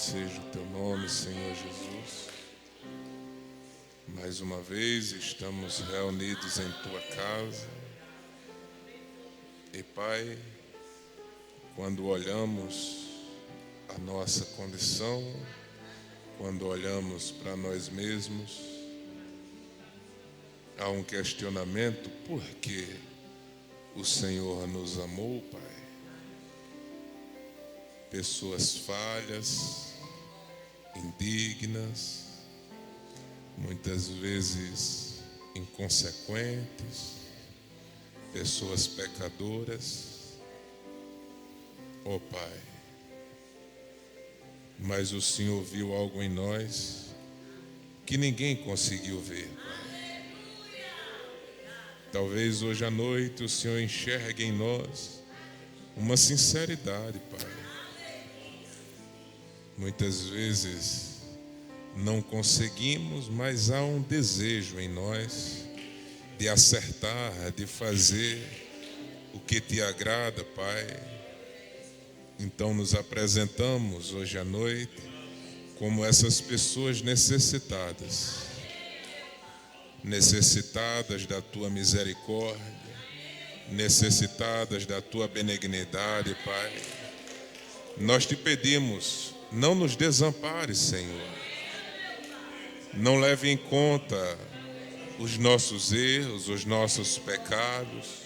seja o teu nome, Senhor Jesus. Mais uma vez estamos reunidos em tua casa. E Pai, quando olhamos a nossa condição, quando olhamos para nós mesmos, há um questionamento: por que o Senhor nos amou, Pai? Pessoas falhas, indignas, muitas vezes inconsequentes, pessoas pecadoras. Ó Pai, mas o Senhor viu algo em nós que ninguém conseguiu ver, Pai. Talvez hoje à noite o Senhor enxergue em nós uma sinceridade, Pai. Muitas vezes não conseguimos, mas há um desejo em nós de acertar, de fazer o que te agrada, Pai. Então nos apresentamos hoje à noite como essas pessoas necessitadas da tua misericórdia, necessitadas da tua benignidade, Pai. Nós te pedimos, não nos desampares, Senhor. Não leve em conta os nossos erros, os nossos pecados.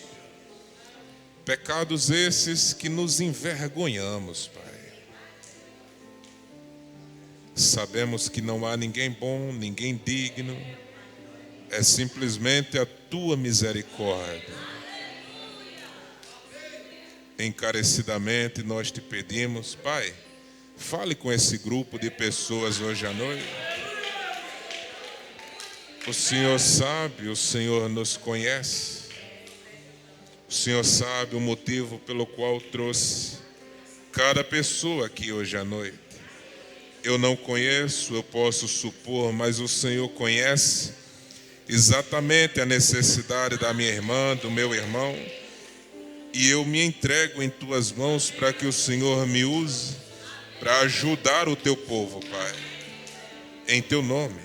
Pecados esses que nos envergonhamos, Pai. Sabemos que não há ninguém bom, ninguém digno. É simplesmente a tua misericórdia. Encarecidamente nós te pedimos, Pai, fale com esse grupo de pessoas hoje à noite. O Senhor sabe, o Senhor nos conhece. O Senhor sabe o motivo pelo qual trouxe cada pessoa aqui hoje à noite. Eu não conheço, eu posso supor, mas o Senhor conhece exatamente a necessidade da minha irmã, do meu irmão. E eu me entrego em tuas mãos para que o Senhor me use para ajudar o teu povo, Pai. Em teu nome,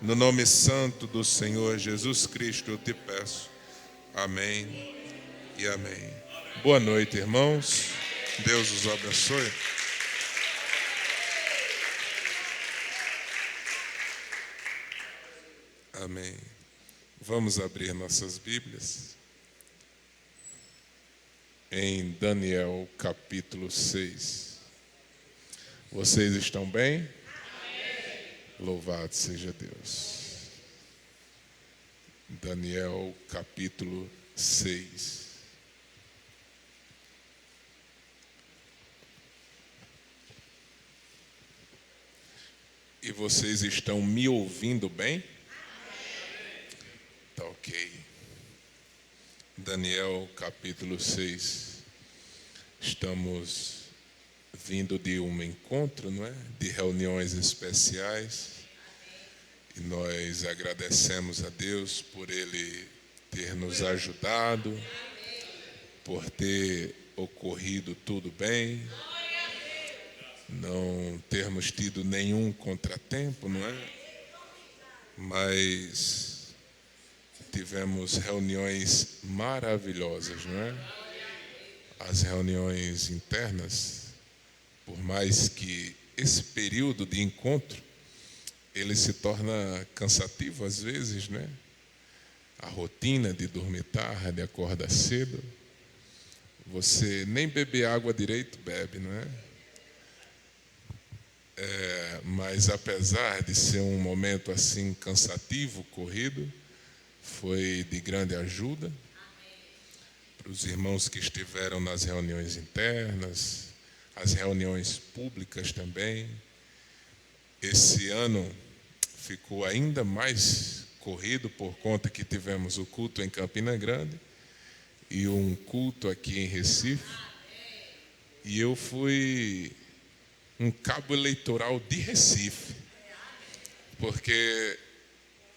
no nome santo do Senhor Jesus Cristo, eu te peço. Amém e amém. Boa noite, irmãos. Deus os abençoe. Amém. Vamos abrir nossas Bíblias em Daniel capítulo 6. Vocês estão bem? Amém. Louvado seja Deus. Daniel capítulo 6. E vocês estão me ouvindo bem? Tá ok. Daniel capítulo 6. Estamos vindo de um encontro, não é? De reuniões especiais. E nós agradecemos a Deus por Ele ter nos ajudado, por ter ocorrido tudo bem, não termos tido nenhum contratempo, não é? Mas tivemos reuniões maravilhosas, não é? As reuniões internas, por mais que esse período de encontro, ele se torna cansativo às vezes, né? A rotina de dormir tarde, acordar cedo. Você nem beber água direito bebe, não é? Mas apesar de ser um momento assim cansativo, corrido, foi de grande ajuda para os irmãos que estiveram nas reuniões internas, as reuniões públicas também. Esse ano ficou ainda mais corrido por conta que tivemos o culto em Campina Grande e um culto aqui em Recife. E eu fui um cabo eleitoral de Recife, porque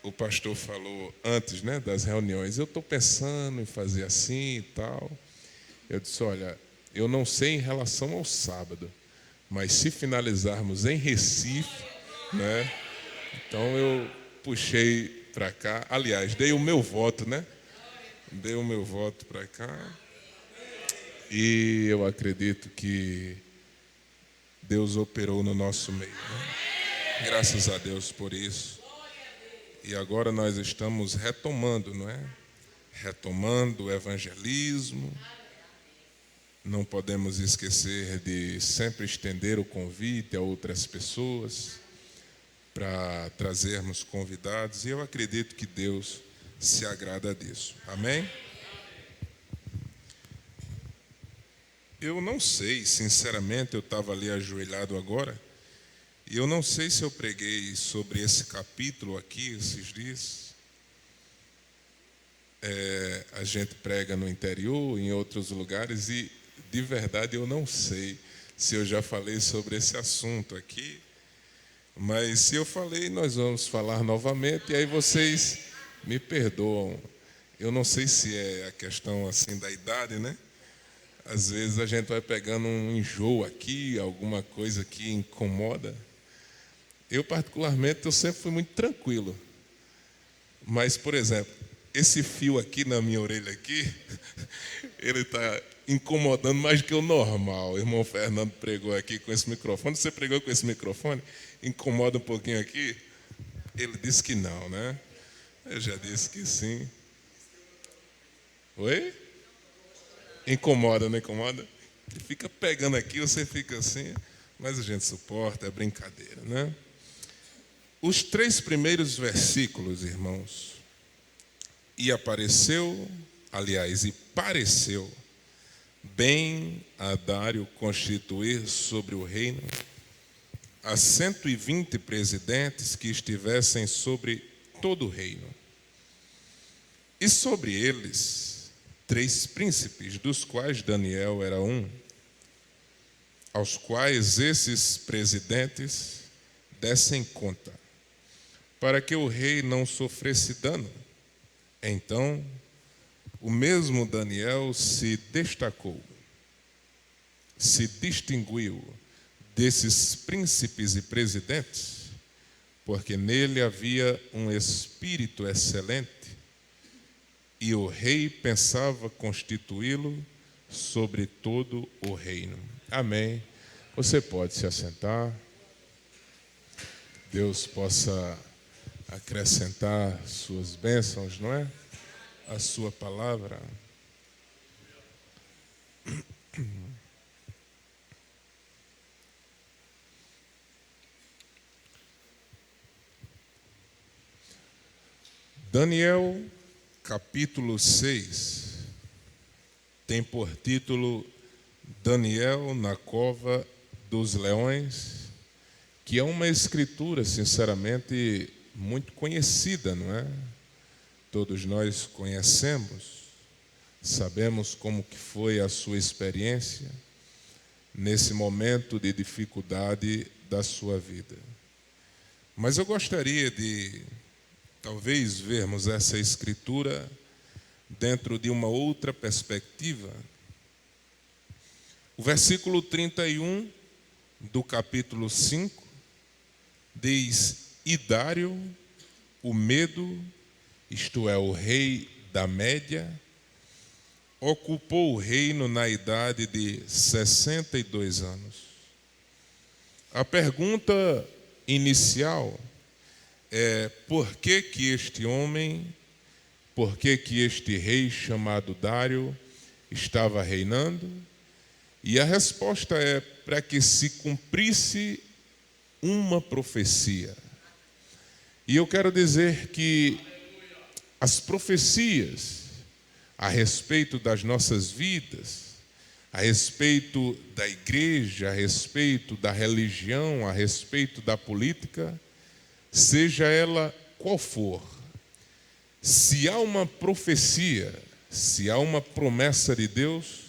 o pastor falou antes, né, das reuniões, eu estou pensando em fazer assim e tal. Eu disse, olha, eu não sei em relação ao sábado, mas se finalizarmos em Recife, né? Então eu puxei para cá. Aliás, dei o meu voto, né? Dei o meu voto para cá. E eu acredito que Deus operou no nosso meio, né? Graças a Deus por isso. E agora nós estamos retomando, não é? Retomando o evangelismo. Não podemos esquecer de sempre estender o convite a outras pessoas para trazermos convidados. E eu acredito que Deus se agrada disso. Amém? Eu não sei, sinceramente, eu estava ali ajoelhado agora, e eu não sei se eu preguei sobre esse capítulo aqui esses dias. A gente prega no interior, em outros lugares, e de verdade eu não sei se eu já falei sobre esse assunto aqui, mas se eu falei, nós vamos falar novamente, e aí vocês me perdoam. Eu não sei se é a questão assim da idade, né? Às vezes a gente vai pegando um enjoo aqui, alguma coisa que incomoda. Eu, particularmente, eu sempre fui muito tranquilo. Mas, por exemplo, esse fio aqui na minha orelha aqui, ele está incomodando mais do que o normal. O irmão Fernando pregou aqui com esse microfone. Você pregou com esse microfone? Incomoda um pouquinho aqui? Ele disse que não, né? Eu já disse que sim. Oi? Incomoda, não incomoda? Ele fica pegando aqui, você fica assim, mas a gente suporta, é brincadeira, né? Os 3 primeiros versículos, irmãos, e pareceu bem a Dário constituir sobre o reino a 120 presidentes que estivessem sobre todo o reino, e sobre eles 3 príncipes, dos quais Daniel era um, aos quais esses presidentes dessem conta, para que o rei não sofresse dano. Então, o mesmo Daniel se destacou, se distinguiu desses príncipes e presidentes, porque nele havia um espírito excelente, e o rei pensava constituí-lo sobre todo o reino. Amém. Você pode se assentar. Deus possa acrescentar suas bênçãos, não é? A sua palavra. Daniel, capítulo 6, tem por título Daniel na cova dos leões, que é uma escritura, sinceramente, muito conhecida, não é? Todos nós conhecemos, sabemos como que foi a sua experiência nesse momento de dificuldade da sua vida. Mas eu gostaria de, talvez, vermos essa escritura dentro de uma outra perspectiva. O versículo 31 do capítulo 5 diz: E Dário, o Medo, isto é, o rei da Média, ocupou o reino na idade de 62 anos. A pergunta inicial é: por que este homem, por que este rei chamado Dário estava reinando? E a resposta é para que se cumprisse uma profecia. E eu quero dizer que as profecias a respeito das nossas vidas, a respeito da igreja, a respeito da religião, a respeito da política, seja ela qual for, se há uma profecia, se há uma promessa de Deus,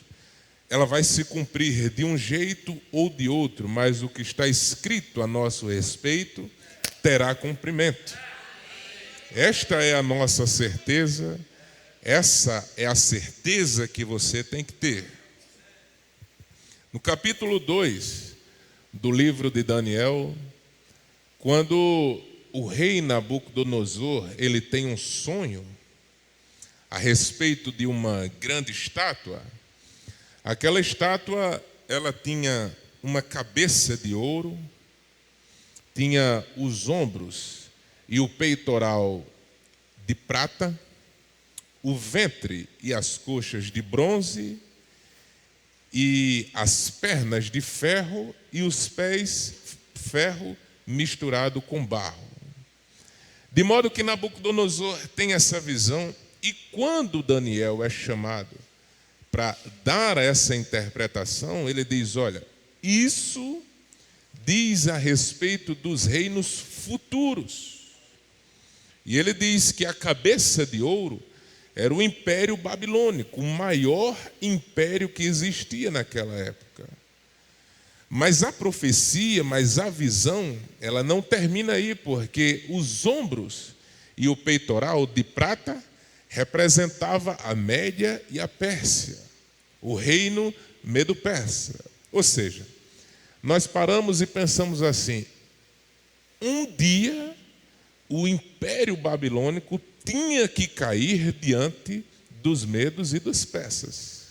ela vai se cumprir de um jeito ou de outro, mas o que está escrito a nosso respeito terá cumprimento. Esta é a nossa certeza, essa é a certeza que você tem que ter. No capítulo 2, do livro de Daniel, quando o rei Nabucodonosor, ele tem um sonho a respeito de uma grande estátua. Aquela estátua, ela tinha uma cabeça de ouro, tinha os ombros e o peitoral de prata, o ventre e as coxas de bronze, e as pernas de ferro e os pés ferro misturado com barro. De modo que Nabucodonosor tem essa visão, e quando Daniel é chamado para dar essa interpretação, ele diz: olha, isso diz a respeito dos reinos futuros. E ele diz que a cabeça de ouro era o Império Babilônico, o maior império que existia naquela época. Mas a profecia, mas a visão, ela não termina aí, porque os ombros e o peitoral de prata representava a Média e a Pérsia, o reino Medo-Persa. Ou seja, nós paramos e pensamos assim: um dia o Império Babilônico tinha que cair diante dos medos e dos persas.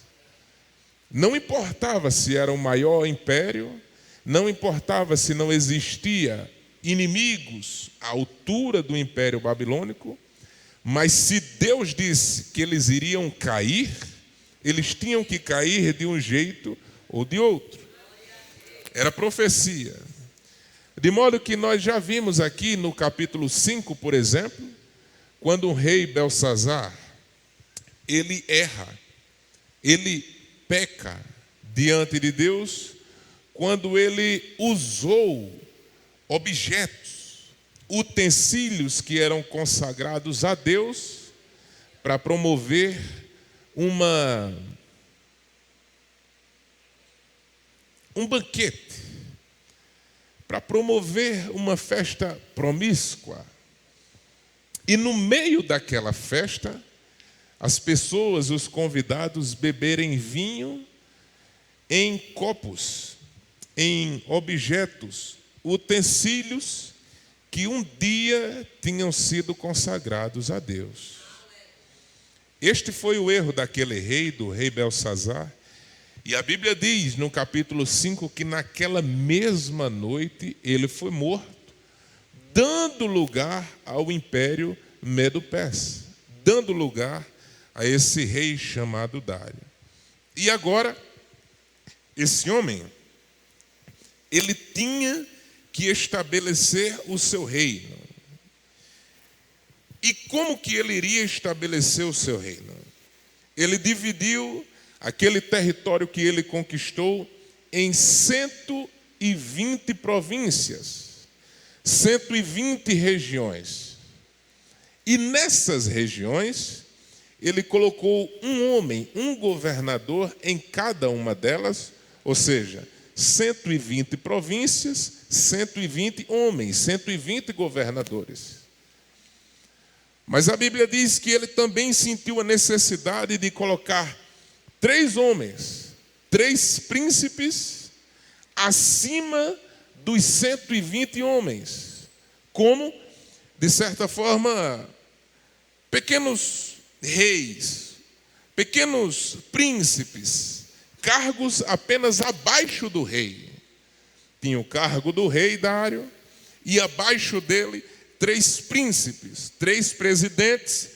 Não importava se era o maior império, não importava se não existia inimigos à altura do Império Babilônico, mas se Deus disse que eles iriam cair, eles tinham que cair de um jeito ou de outro. Era profecia. De modo que nós já vimos aqui no capítulo 5, por exemplo, quando o rei Belsazar, ele erra, ele peca diante de Deus, quando ele usou objetos, utensílios que eram consagrados a Deus para promover um banquete, para promover uma festa promíscua. E no meio daquela festa, as pessoas, os convidados, beberem vinho em copos, em objetos, utensílios que um dia tinham sido consagrados a Deus. Este foi o erro daquele rei, do rei Belsazar. E a Bíblia diz no capítulo 5 que naquela mesma noite ele foi morto, dando lugar ao Império Medo-Persa, dando lugar a esse rei chamado Dário. E agora, esse homem, ele tinha que estabelecer o seu reino. E como que ele iria estabelecer o seu reino? Ele dividiu aquele território que ele conquistou em 120 províncias, 120 regiões. E nessas regiões, ele colocou um homem, um governador em cada uma delas, ou seja, 120 províncias, 120 homens, 120 governadores. Mas a Bíblia diz que ele também sentiu a necessidade de colocar 3 homens, 3 príncipes, acima dos 120 homens, como, de certa forma, pequenos reis, pequenos príncipes, cargos apenas abaixo do rei. Tinha o cargo do rei Dário, e abaixo dele 3 príncipes, 3 presidentes,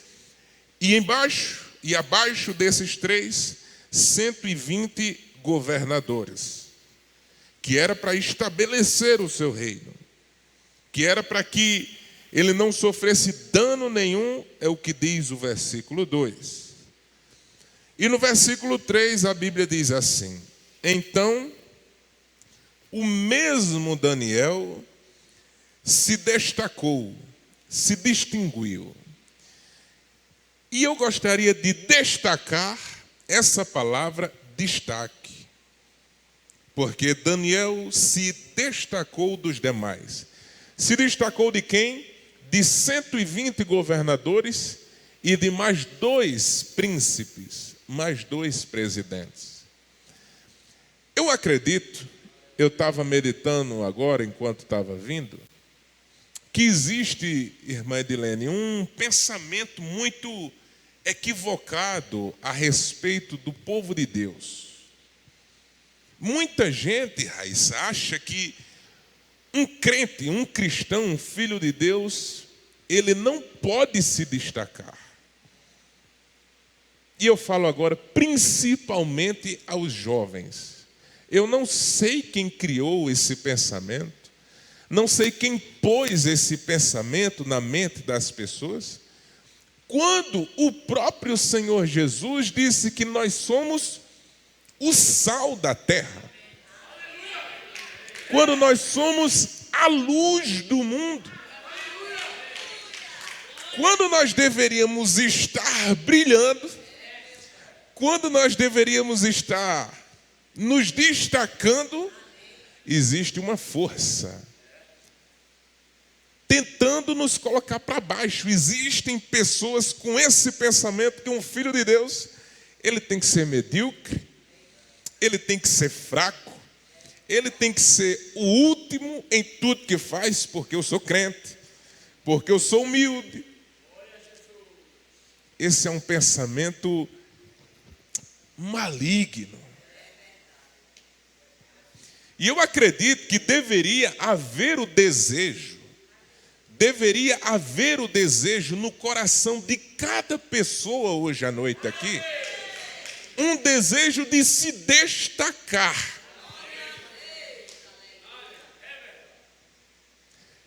e embaixo e abaixo desses 3, 120 governadores, que era para estabelecer o seu reino, que era para que ele não sofresse dano nenhum, é o que diz o versículo 2. E no versículo 3 a Bíblia diz assim: então o mesmo Daniel se destacou, se distinguiu. E eu gostaria de destacar essa palavra destaque, porque Daniel se destacou dos demais. Se destacou de quem? De 120 governadores e de mais 2 príncipes, mais 2 presidentes. Eu acredito eu estava meditando agora, enquanto estava vindo, que existe, irmã Edilene, um pensamento muito equivocado a respeito do povo de Deus. Muita gente, Raíssa, acha que um crente, um cristão, um filho de Deus, ele não pode se destacar. E eu falo agora principalmente aos jovens. Eu não sei quem criou esse pensamento, não sei quem pôs esse pensamento na mente das pessoas, quando o próprio Senhor Jesus disse que nós somos o sal da terra, quando nós somos a luz do mundo, quando nós deveríamos estar brilhando, quando nós deveríamos estar nos destacando, existe uma força tentando nos colocar para baixo. Existem pessoas com esse pensamento que um filho de Deus, ele tem que ser medíocre, ele tem que ser fraco, ele tem que ser o último em tudo que faz, porque eu sou crente, porque eu sou humilde. Esse é um pensamento maligno. E eu acredito que deveria haver o desejo no coração de cada pessoa hoje à noite aqui, um desejo de se destacar.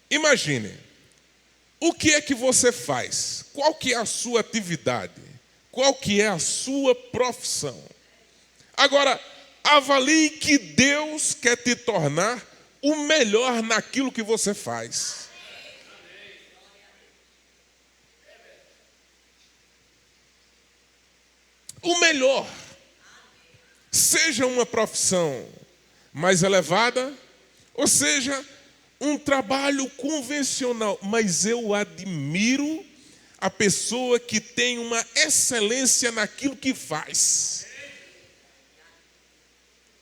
Imagine, o que é que você faz? Qual que é a sua atividade? Qual que é a sua profissão? Agora, avalie que Deus quer te tornar o melhor naquilo que você faz. O melhor. Seja uma profissão mais elevada, ou seja, um trabalho convencional. Mas eu admiro a pessoa que tem uma excelência naquilo que faz.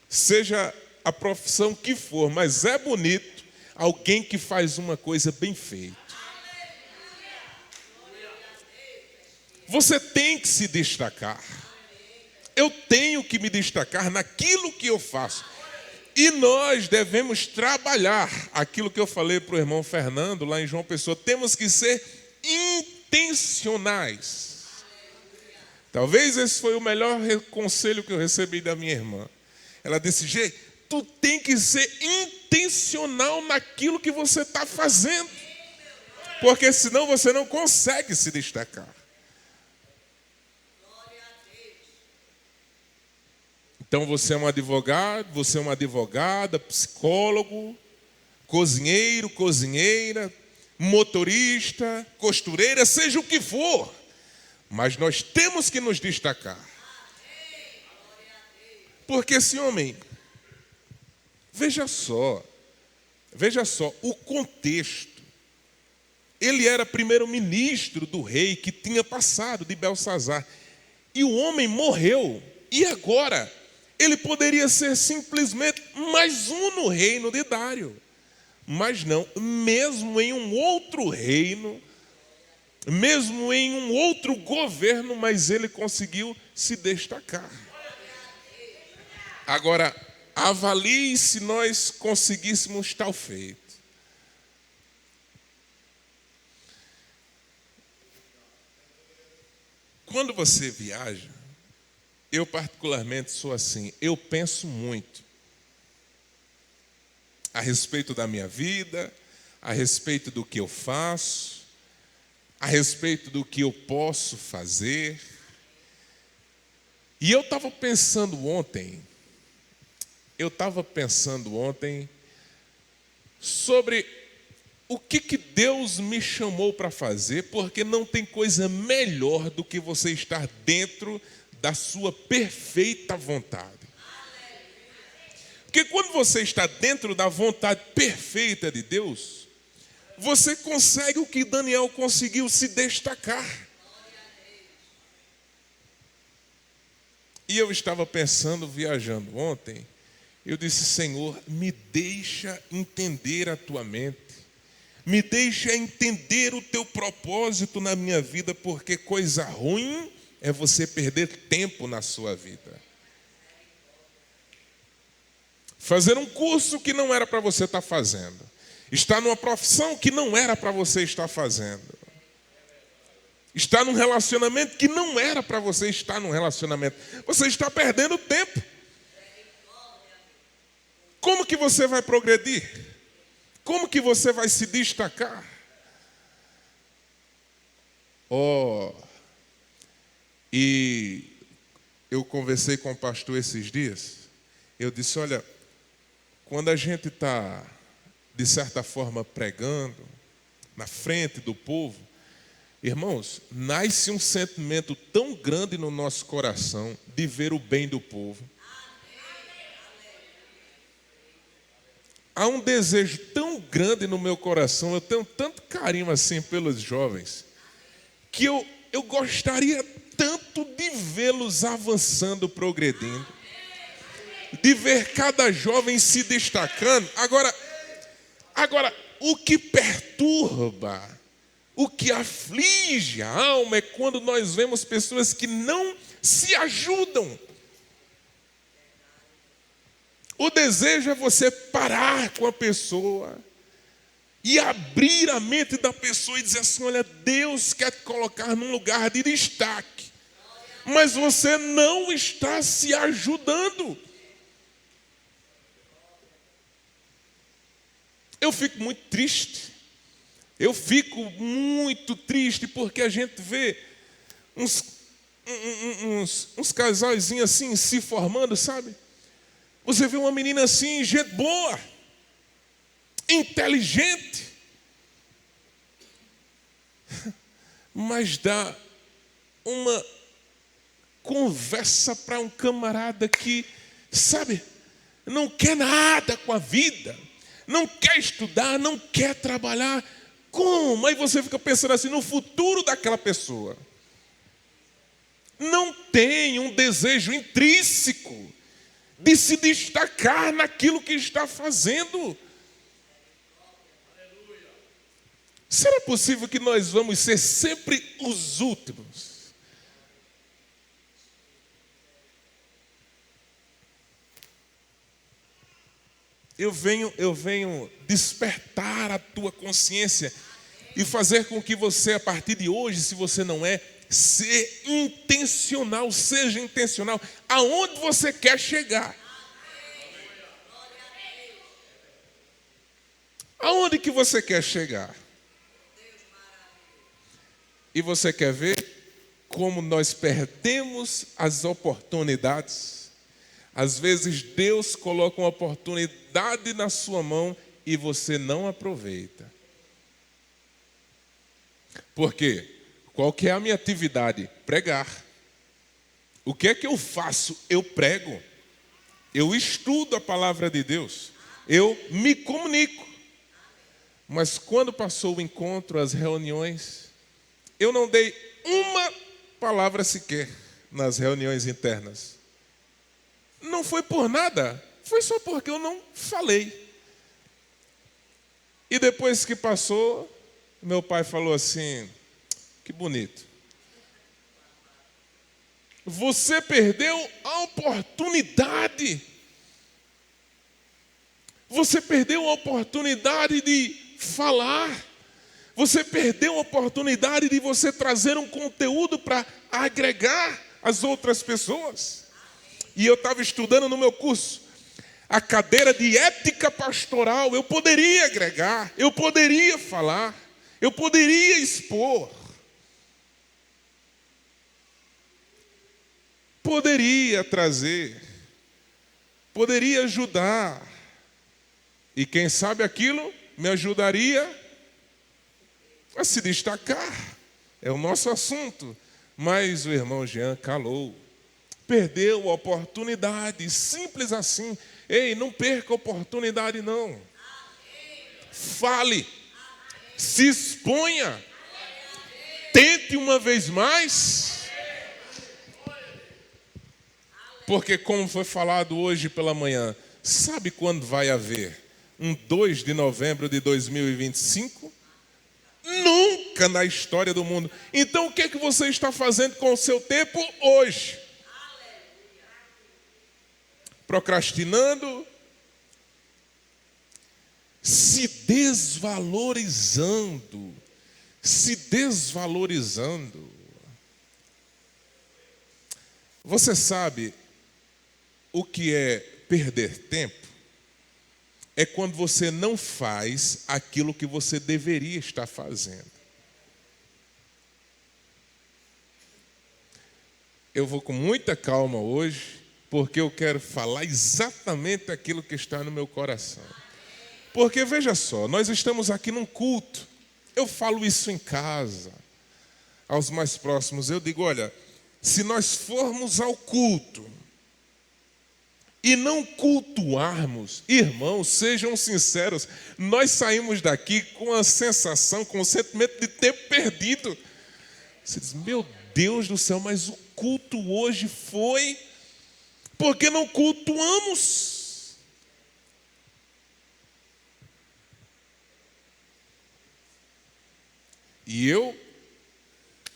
Seja a profissão que for, mas é bonito alguém que faz uma coisa bem feita. Você tem que se destacar. Eu tenho que me destacar naquilo que eu faço. E nós devemos trabalhar aquilo que eu falei para o irmão Fernando lá em João Pessoa. Temos que ser intencionais. Talvez esse foi o melhor conselho que eu recebi da minha irmã. Ela disse: Gê, tu tem que ser intencional naquilo que você está fazendo. Porque senão você não consegue se destacar. Então você é um advogado, você é uma advogada, psicólogo, cozinheiro, cozinheira, motorista, costureira, seja o que for. Mas nós temos que nos destacar. Porque esse homem, veja só o contexto. Ele era primeiro-ministro do rei que tinha passado de Belsazar. E o homem morreu. E agora? Ele poderia ser simplesmente mais um no reino de Dário. Mas não, mesmo em um outro reino, mesmo em um outro governo, mas ele conseguiu se destacar. Agora, avalie se nós conseguíssemos tal feito. Quando você viaja, eu particularmente sou assim, eu penso muito a respeito da minha vida, a respeito do que eu faço, a respeito do que eu posso fazer. E eu estava pensando ontem sobre o que Deus me chamou para fazer, porque não tem coisa melhor do que você estar dentro da sua perfeita vontade. Porque quando você está dentro da vontade perfeita de Deus, você consegue o que Daniel conseguiu, se destacar. E eu estava pensando, viajando ontem, Eu disse: Senhor, me deixa entender a tua mente. Me deixa entender o teu propósito na minha vida, porque coisa ruim é você perder tempo na sua vida. Fazer um curso que não era para você estar fazendo. Estar numa profissão que não era para você estar fazendo. Estar num relacionamento que não era para você estar num relacionamento. Você está perdendo tempo. Como que você vai progredir? Como que você vai se destacar? E eu conversei com o pastor esses dias. Eu disse: olha, quando a gente está, de certa forma, pregando na frente do povo, irmãos, nasce um sentimento tão grande no nosso coração de ver o bem do povo. Há um desejo tão grande no meu coração, eu tenho tanto carinho assim pelos jovens, que eu gostaria tanto de vê-los avançando, progredindo, de ver cada jovem se destacando. Agora, o que perturba, o que aflige a alma é quando nós vemos pessoas que não se ajudam. O desejo é você parar com a pessoa e abrir a mente da pessoa e dizer assim: olha, Deus quer te colocar num lugar de destaque, mas você não está se ajudando. Eu fico muito triste. Eu fico muito triste porque a gente vê uns casalzinhos assim se formando, sabe? Você vê uma menina assim, gente boa, inteligente, mas dá uma conversa para um camarada que, sabe, não quer nada com a vida, não quer estudar, não quer trabalhar. Como? Aí você fica pensando assim no futuro daquela pessoa. Não tem um desejo intrínseco de se destacar naquilo que está fazendo. Será possível que nós vamos ser sempre os últimos? Eu venho despertar a tua consciência e fazer com que você, a partir de hoje, se você não é, ser intencional, seja intencional. Aonde você quer chegar? Aonde que você quer chegar? E você quer ver como nós perdemos as oportunidades? Às vezes Deus coloca uma oportunidade na sua mão e você não aproveita. Por quê? Qual que é a minha atividade? Pregar. O que é que eu faço? Eu prego. Eu estudo a palavra de Deus. Eu me comunico. Mas quando passou o encontro, as reuniões, eu não dei uma palavra sequer nas reuniões internas. Não foi por nada, foi só porque eu não falei. E depois que passou, meu pai falou assim: que bonito. Você perdeu a oportunidade. Você perdeu a oportunidade de falar. Você perdeu a oportunidade de você trazer um conteúdo para agregar as outras pessoas. E eu estava estudando no meu curso a cadeira de ética pastoral. Eu poderia agregar, eu poderia falar, eu poderia expor. Poderia trazer, poderia ajudar. E quem sabe aquilo me ajudaria a se destacar. É o nosso assunto. Mas o irmão Jean calou. Perdeu a oportunidade, simples assim. Ei, não perca a oportunidade não. Fale, se exponha, tente uma vez mais. Porque como foi falado hoje pela manhã, Sabe quando vai haver um 2 de novembro de 2025? Nunca na história do mundo. Então o que é que você está fazendo com o seu tempo hoje? Procrastinando? Se desvalorizando. Se desvalorizando. Você sabe o que é perder tempo? É quando você não faz aquilo que você deveria estar fazendo. Eu vou com muita calma hoje, porque eu quero falar exatamente aquilo que está no meu coração. Porque veja só, nós estamos aqui num culto. Eu falo isso em casa, aos mais próximos. Eu digo, olha, se nós formos ao culto e não cultuarmos, irmãos, sejam sinceros, nós saímos daqui com a sensação, com o sentimento de tempo perdido. Você diz, meu Deus do céu, mas o culto hoje foi porque não cultuamos. E eu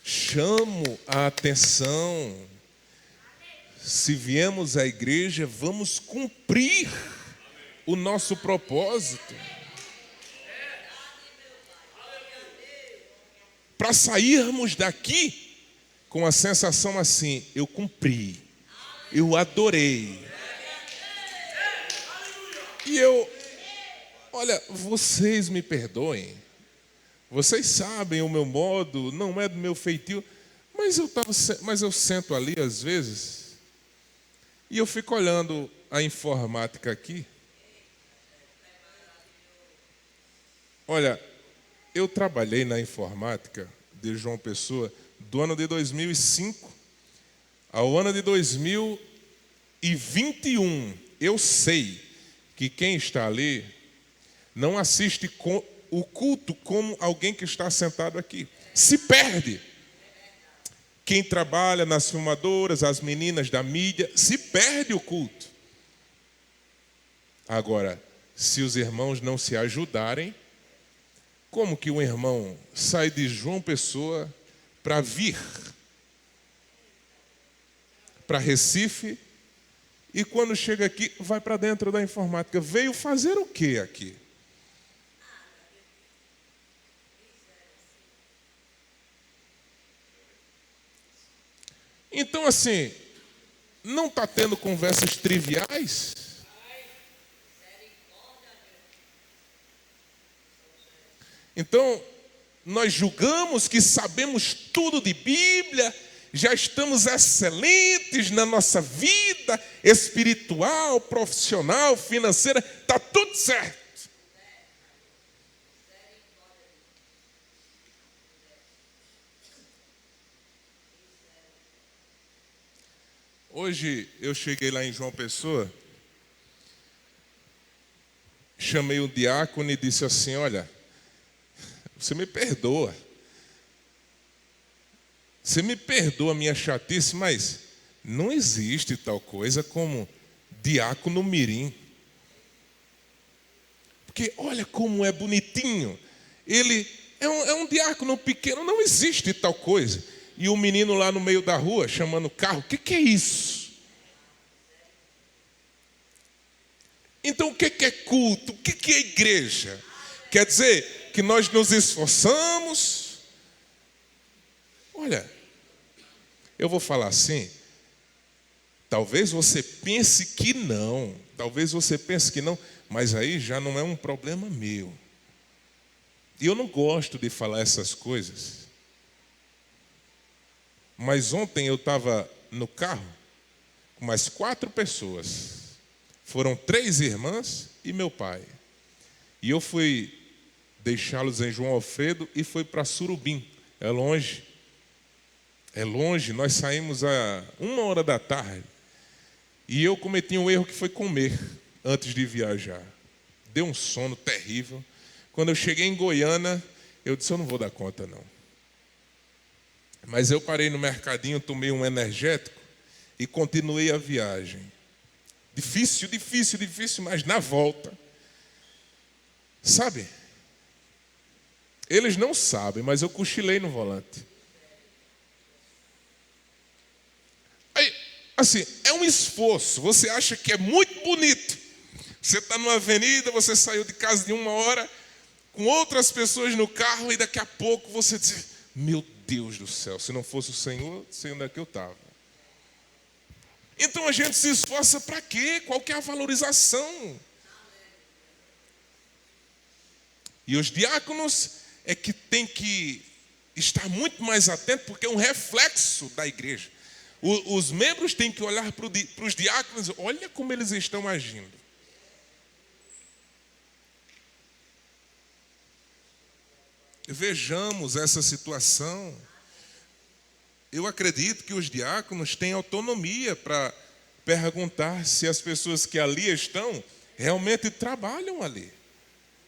chamo a atenção. Se viemos à igreja, vamos cumprir o nosso propósito. Para sairmos daqui com a sensação assim, eu cumpri, eu adorei. E olha, vocês me perdoem, vocês sabem o meu modo, não é do meu feitio, mas eu sento ali às vezes. E eu fico olhando a informática aqui. Olha, eu trabalhei na informática de João Pessoa do ano de 2005 ao ano de 2021. Eu sei que quem está ali não assiste o culto como alguém que está sentado aqui. Se perde. Quem trabalha nas filmadoras, as meninas da mídia, se perde o culto. Agora, se os irmãos não se ajudarem, como que um irmão sai de João Pessoa para vir para Recife e quando chega aqui vai para dentro da informática? Veio fazer o que aqui? Então, assim, não está tendo conversas triviais? Então, nós julgamos que sabemos tudo de Bíblia, já estamos excelentes na nossa vida espiritual, profissional, financeira, está tudo certo. Hoje eu cheguei lá em João Pessoa, chamei o diácono e disse assim, olha, você me perdoa a minha chatice, mas não existe tal coisa como diácono mirim. Porque olha como é bonitinho, ele é um diácono pequeno, não existe tal coisa. E o menino lá no meio da rua, chamando o carro, o que é isso? Então o que é culto? O que é igreja? Quer dizer que nós nos esforçamos. Olha, eu vou falar assim, talvez você pense que não, mas aí já não é um problema meu. E eu não gosto de falar essas coisas. Mas ontem eu estava no carro com mais 4 pessoas. Foram 3 irmãs e meu pai. E eu fui deixá-los em João Alfredo e fui para Surubim. É longe. Nós saímos a 1h da tarde. E eu cometi um erro que foi comer antes de viajar. Deu um sono terrível. Quando eu cheguei em Goiânia, eu disse, eu não vou dar conta não. Mas eu parei no mercadinho, tomei um energético e continuei a viagem. Difícil, mas na volta. Sabe? Eles não sabem, mas eu cochilei no volante. Aí, assim, é um esforço. Você acha que é muito bonito. Você está numa avenida, você saiu de casa de 1 hora, com outras pessoas no carro, e daqui a pouco você diz, meu Deus do céu, se não fosse o Senhor, sei onde é que eu estava. Então a gente se esforça para quê? Qual que é a valorização? E os diáconos é que tem que estar muito mais atentos, porque é um reflexo da igreja. Os membros têm que olhar para os diáconos, olha como eles estão agindo. Vejamos essa situação. Eu acredito que os diáconos têm autonomia para perguntar se as pessoas que ali estão realmente trabalham ali.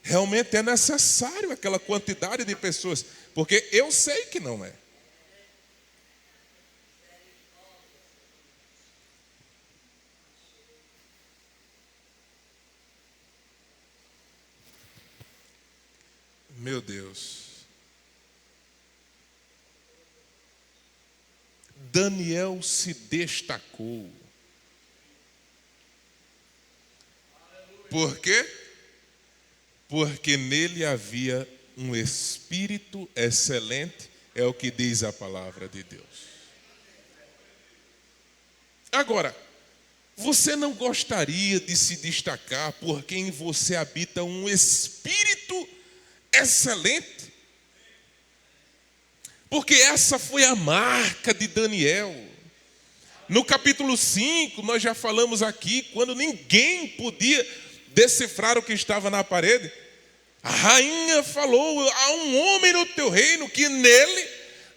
Realmente é necessário aquela quantidade de pessoas, porque eu sei que não é. Meu Deus. Daniel se destacou. Por quê? Porque nele havia um espírito excelente, é o que diz a palavra de Deus. Agora, você não gostaria de se destacar porque em você habita um espírito excelente? Porque essa foi a marca de Daniel. No capítulo 5, nós já falamos aqui, quando ninguém podia decifrar o que estava na parede, a rainha falou, há um homem no teu reino que nele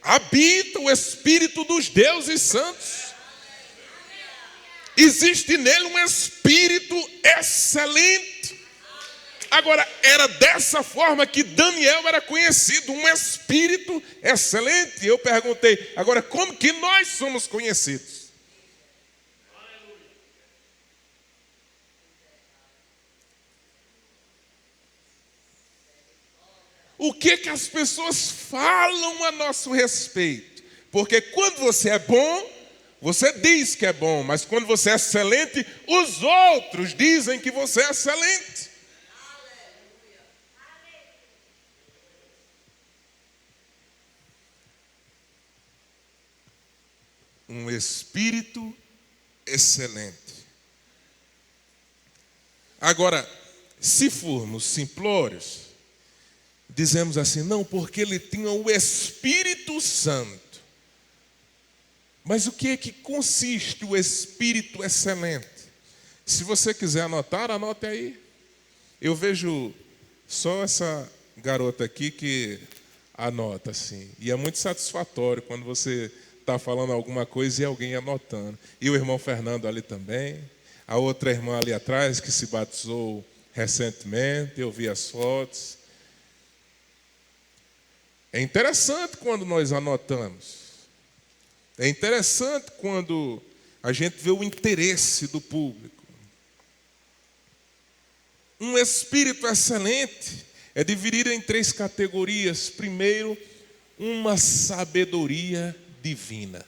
habita o Espírito dos deuses santos. Existe nele um Espírito excelente. Agora, era dessa forma que Daniel era conhecido, um espírito excelente. Eu perguntei, agora como que nós somos conhecidos? O que que as pessoas falam a nosso respeito? Porque quando você é bom, você diz que é bom, mas quando você é excelente, os outros dizem que você é excelente. Um espírito excelente. Agora, se formos simplórios, dizemos assim, não, porque ele tinha o Espírito Santo. Mas o que é que consiste o Espírito excelente? Se você quiser anotar, anote aí. Eu vejo só essa garota aqui que anota assim. E é muito satisfatório quando você está falando alguma coisa e alguém anotando. E o irmão Fernando ali também. A outra irmã ali atrás que se batizou recentemente. Eu vi as fotos. É interessante quando nós anotamos. É interessante quando a gente vê o interesse do público. Um espírito excelente é dividido em 3 categorias. Primeiro, uma sabedoria divina.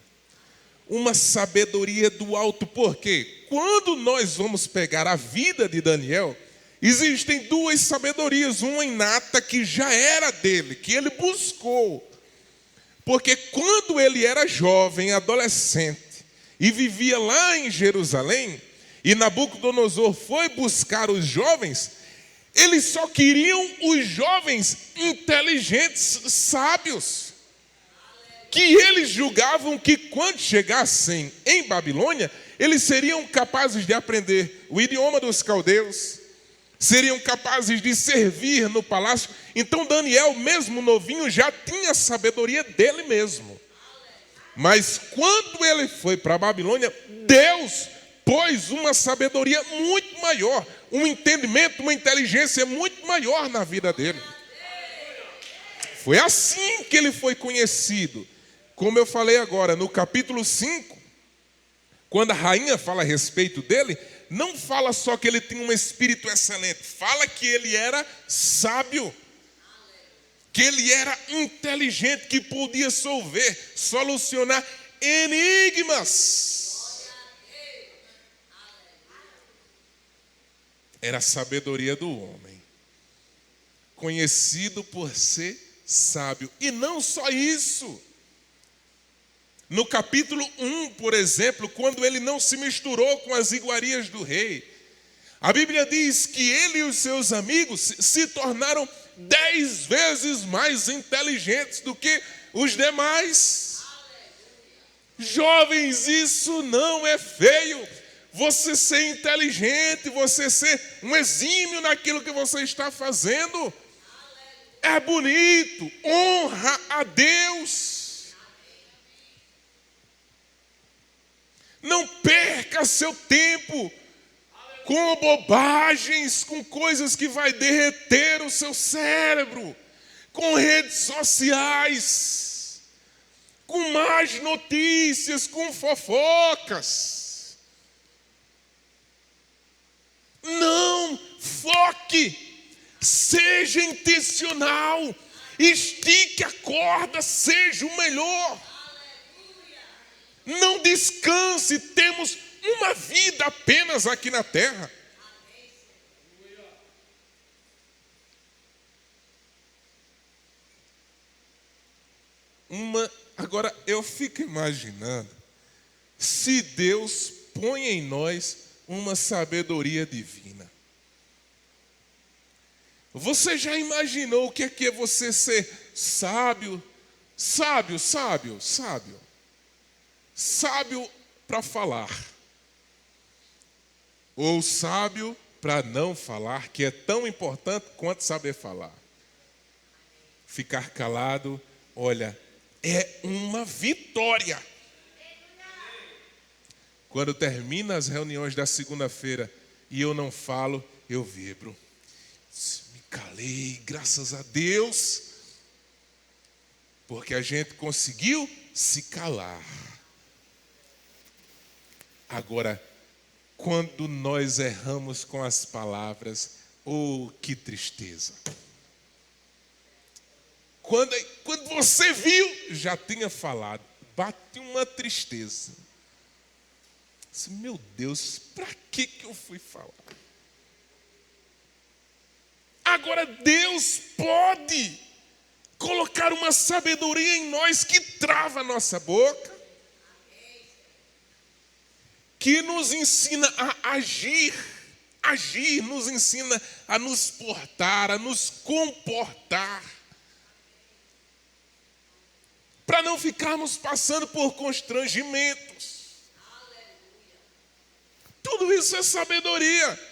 Uma sabedoria do alto. Por quê? Quando nós vamos pegar a vida de Daniel, existem 2 sabedorias. Uma inata que já era dele, que ele buscou. Porque quando ele era jovem, adolescente, e vivia lá em Jerusalém, e Nabucodonosor foi buscar os jovens, eles só queriam os jovens inteligentes, sábios, que eles julgavam que quando chegassem em Babilônia, eles seriam capazes de aprender o idioma dos caldeus, seriam capazes de servir no palácio. Então Daniel, mesmo novinho, já tinha a sabedoria dele mesmo. Mas quando ele foi para a Babilônia, Deus pôs uma sabedoria muito maior, um entendimento, uma inteligência muito maior na vida dele. Foi assim que ele foi conhecido. Como eu falei agora, no capítulo 5, quando a rainha fala a respeito dele, não fala só que ele tinha um espírito excelente, fala que ele era sábio, que ele era inteligente, que podia solucionar enigmas. Era a sabedoria do homem, conhecido por ser sábio. E não só isso. No capítulo 1, por exemplo, quando ele não se misturou com as iguarias do rei, a Bíblia diz que ele e os seus amigos se tornaram 10 vezes mais inteligentes do que os demais. Jovens, isso não é feio. Você ser inteligente, você ser um exímio naquilo que você está fazendo, é bonito, honra a Deus. Não perca seu tempo com bobagens, com coisas que vai derreter o seu cérebro, com redes sociais, com más notícias, com fofocas. Não, foque, seja intencional, estique a corda, seja o melhor. Não descanse, temos uma vida apenas aqui na terra. Agora eu fico imaginando, se Deus põe em nós uma sabedoria divina. Você já imaginou o que é você ser sábio? Sábio para falar, ou sábio para não falar, que é tão importante quanto saber falar. Ficar calado, olha, é uma vitória. Quando termina as reuniões da segunda-feira e eu não falo, eu vibro. Me calei, graças a Deus, porque a gente conseguiu se calar. Agora, quando nós erramos com as palavras, oh, que tristeza. Quando você viu, já tinha falado, bate uma tristeza. Meu Deus, para que eu fui falar? Agora Deus pode colocar uma sabedoria em nós que trava a nossa boca, que nos ensina a agir, nos ensina a nos portar, a nos comportar, para não ficarmos passando por constrangimentos. Tudo isso é sabedoria.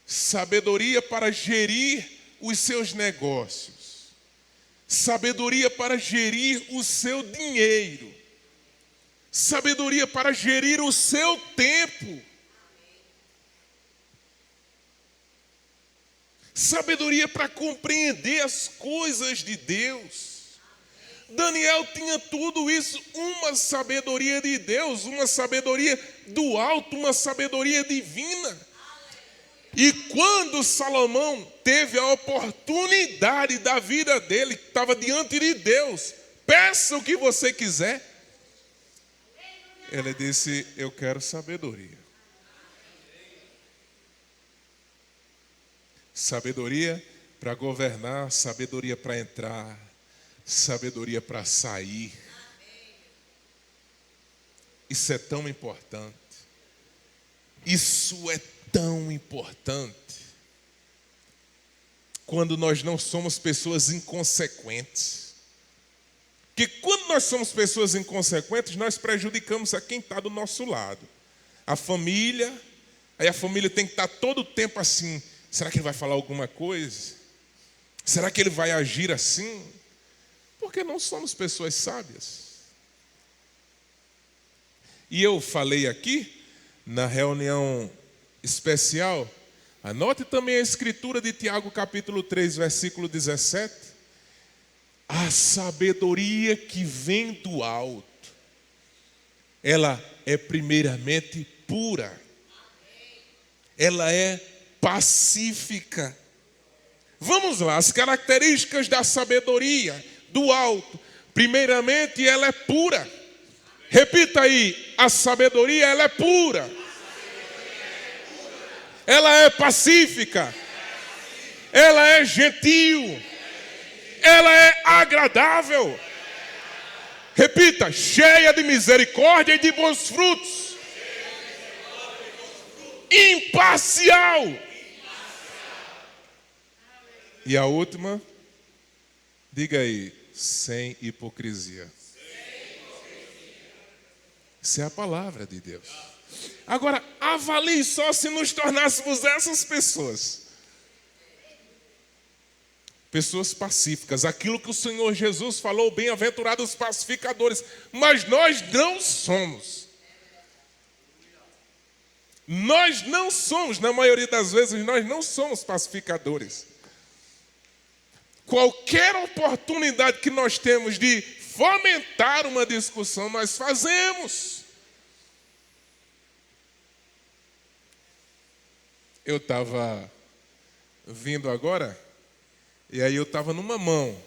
Sabedoria para gerir os seus negócios. Sabedoria para gerir o seu dinheiro. Sabedoria para gerir o seu tempo. Sabedoria para compreender as coisas de Deus. Daniel tinha tudo isso, uma sabedoria de Deus, uma sabedoria do alto, uma sabedoria divina. E quando Salomão teve a oportunidade da vida dele, que estava diante de Deus, peça o que você quiser. Ele disse, eu quero sabedoria. Sabedoria para governar, sabedoria para entrar, sabedoria para sair. Isso é tão importante. Isso é tão importante. Quando nós não somos pessoas inconsequentes. Porque quando nós somos pessoas inconsequentes, nós prejudicamos a quem está do nosso lado. A família, aí a família tem que estar todo o tempo assim. Será que ele vai falar alguma coisa? Será que ele vai agir assim? Porque não somos pessoas sábias. E eu falei aqui, na reunião especial, anote também a escritura de Tiago capítulo 3, versículo 17. A sabedoria que vem do alto, ela é primeiramente pura. Ela é pacífica. Vamos lá, as características da sabedoria do alto. Primeiramente, ela é pura. Repita aí, a sabedoria ela é pura. Ela é pacífica. Ela é gentil. Ela é agradável. Repita, cheia de misericórdia e de bons frutos. Imparcial. E a última, diga aí, sem hipocrisia. Essa é a palavra de Deus. Agora, avalie só se nos tornássemos essas pessoas. Pessoas pacíficas. Aquilo que o Senhor Jesus falou, bem-aventurados os pacificadores. Mas nós não somos. Nós não somos, na maioria das vezes, nós não somos pacificadores. Qualquer oportunidade que nós temos de fomentar uma discussão, nós fazemos. Eu estava vindo agora, e aí eu estava numa mão.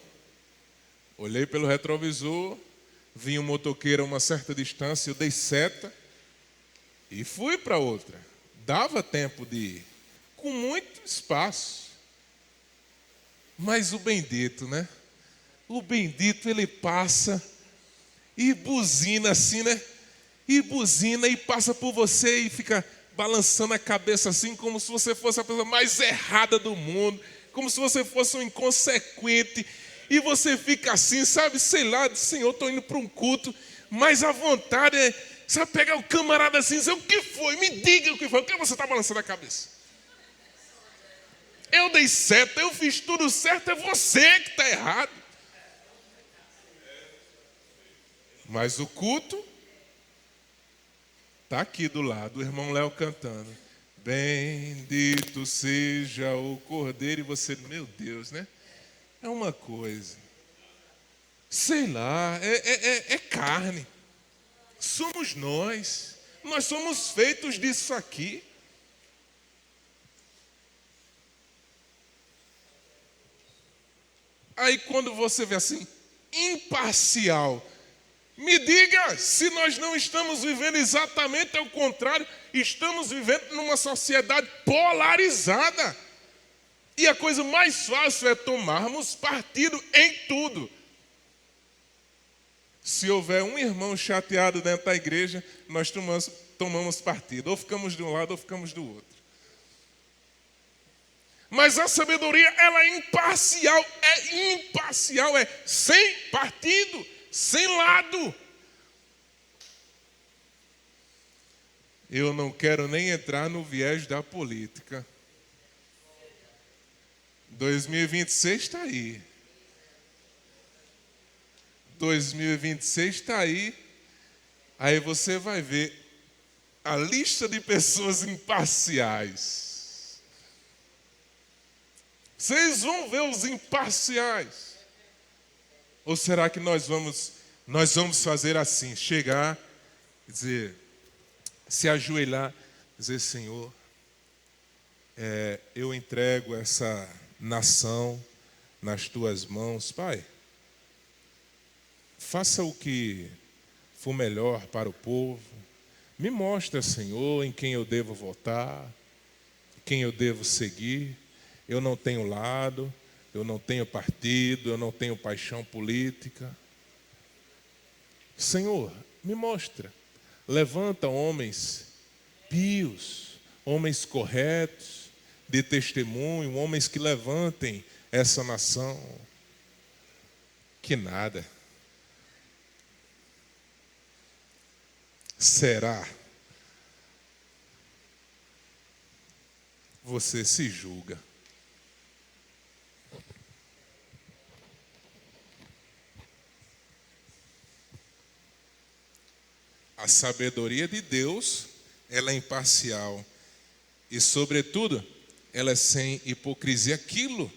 Olhei pelo retrovisor, vi um motoqueiro a uma certa distância, eu dei seta e fui para outra. Dava tempo de ir, com muito espaço. Mas o bendito, né? O bendito, ele passa e buzina assim, né? E buzina e passa por você e fica balançando a cabeça assim, como se você fosse a pessoa mais errada do mundo, como se você fosse um inconsequente. E você fica assim, sabe? Sei lá, Senhor, estou indo para um culto, mas a vontade é, sabe, pegar o camarada assim e dizer, o que foi? Me diga o que foi. O que você está balançando a cabeça? Eu dei certo, eu fiz tudo certo, é você que está errado. Mas o culto está aqui do lado, o irmão Léo cantando. Bendito seja o Cordeiro. E você, meu Deus, né? É uma coisa. Sei lá, é carne. Somos nós. Nós somos feitos disso aqui. Aí quando você vê assim, imparcial, me diga se nós não estamos vivendo exatamente ao contrário, estamos vivendo numa sociedade polarizada. E a coisa mais fácil é tomarmos partido em tudo. Se houver um irmão chateado dentro da igreja, nós tomamos partido. Ou ficamos de um lado ou ficamos do outro. Mas a sabedoria, ela é imparcial, é sem partido, sem lado. Eu não quero nem entrar no viés da política. 2026 está aí. 2026 está aí. Aí você vai ver a lista de pessoas imparciais. Vocês vão ver os imparciais. Ou será que nós vamos fazer assim, chegar, dizer, se ajoelhar, dizer, Senhor, eu entrego essa nação nas tuas mãos, Pai. Faça o que for melhor para o povo. Me mostra, Senhor, em quem eu devo votar, quem eu devo seguir. Eu não tenho lado, eu não tenho partido, eu não tenho paixão política. Senhor, me mostra. Levanta homens pios, homens corretos, de testemunho, homens que levantem essa nação. Que nada. Será? Você se julga. A sabedoria de Deus, ela é imparcial. E, sobretudo, ela é sem hipocrisia. Aquilo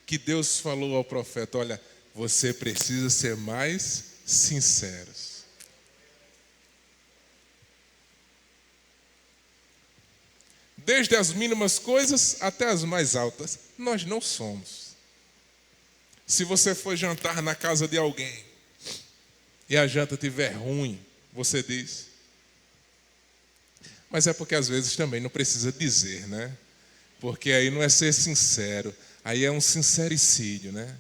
que Deus falou ao profeta, olha, você precisa ser mais sincero. desde as mínimas coisas até as mais altas. Nós não somos. Se você for jantar na casa de alguém e a janta estiver ruim, você diz. Mas é porque às vezes também não precisa dizer, né? Porque aí não é ser sincero, aí é um sincericídio, né?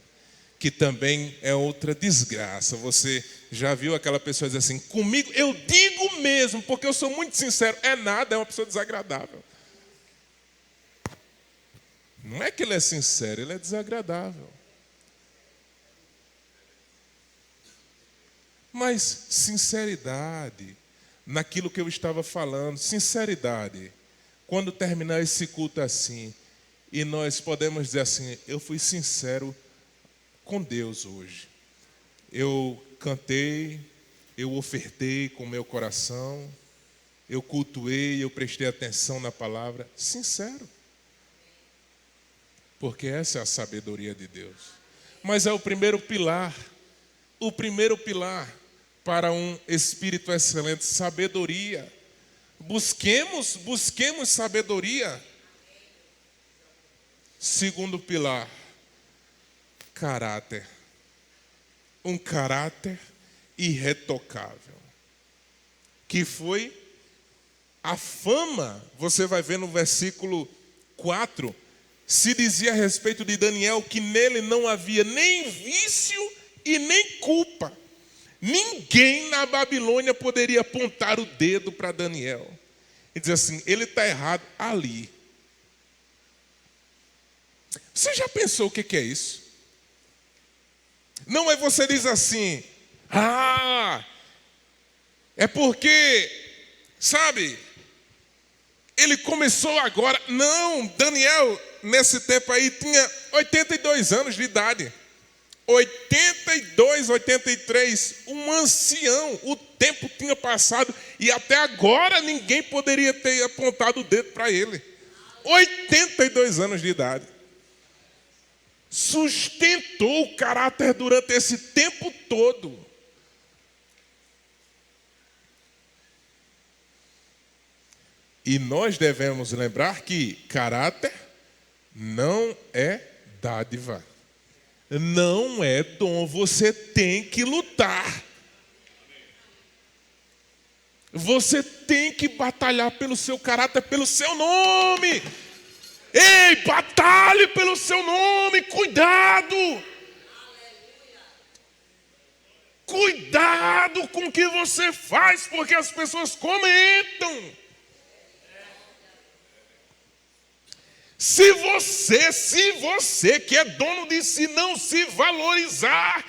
Que também é outra desgraça. Você já viu aquela pessoa dizer assim, comigo eu digo mesmo, porque eu sou muito sincero. É nada, é uma pessoa desagradável. Não é que ele é sincero, ele é desagradável. Mas sinceridade naquilo que eu estava falando, sinceridade. Quando terminar esse culto assim, e nós podemos dizer assim, eu fui sincero com Deus hoje. Eu cantei, eu ofertei com o meu coração, eu cultuei, eu prestei atenção na palavra. Sincero. Porque essa é a sabedoria de Deus. Mas é o primeiro pilar. O primeiro pilar para um espírito excelente, sabedoria. Busquemos sabedoria. Segundo pilar, caráter. Um caráter irretocável. Que foi a fama, você vai ver no versículo 4, se dizia a respeito de Daniel que nele não havia nem vício e nem culpa. Ninguém na Babilônia poderia apontar o dedo para Daniel e dizer assim, ele está errado ali. Você já pensou o que é isso? Não é você diz assim, é porque, sabe, ele começou agora. Não, Daniel, nesse tempo aí, tinha 82 anos de idade. 82, 83, um ancião, o tempo tinha passado e até agora ninguém poderia ter apontado o dedo para ele. 82 anos de idade. Sustentou o caráter durante esse tempo todo. E nós devemos lembrar que caráter não é dádiva. Não é dom, você tem que lutar. Você tem que batalhar pelo seu caráter, pelo seu nome. Ei, batalhe pelo seu nome, cuidado. Cuidado com o que você faz, porque as pessoas comentam. Se você que é dono de si não se valorizar,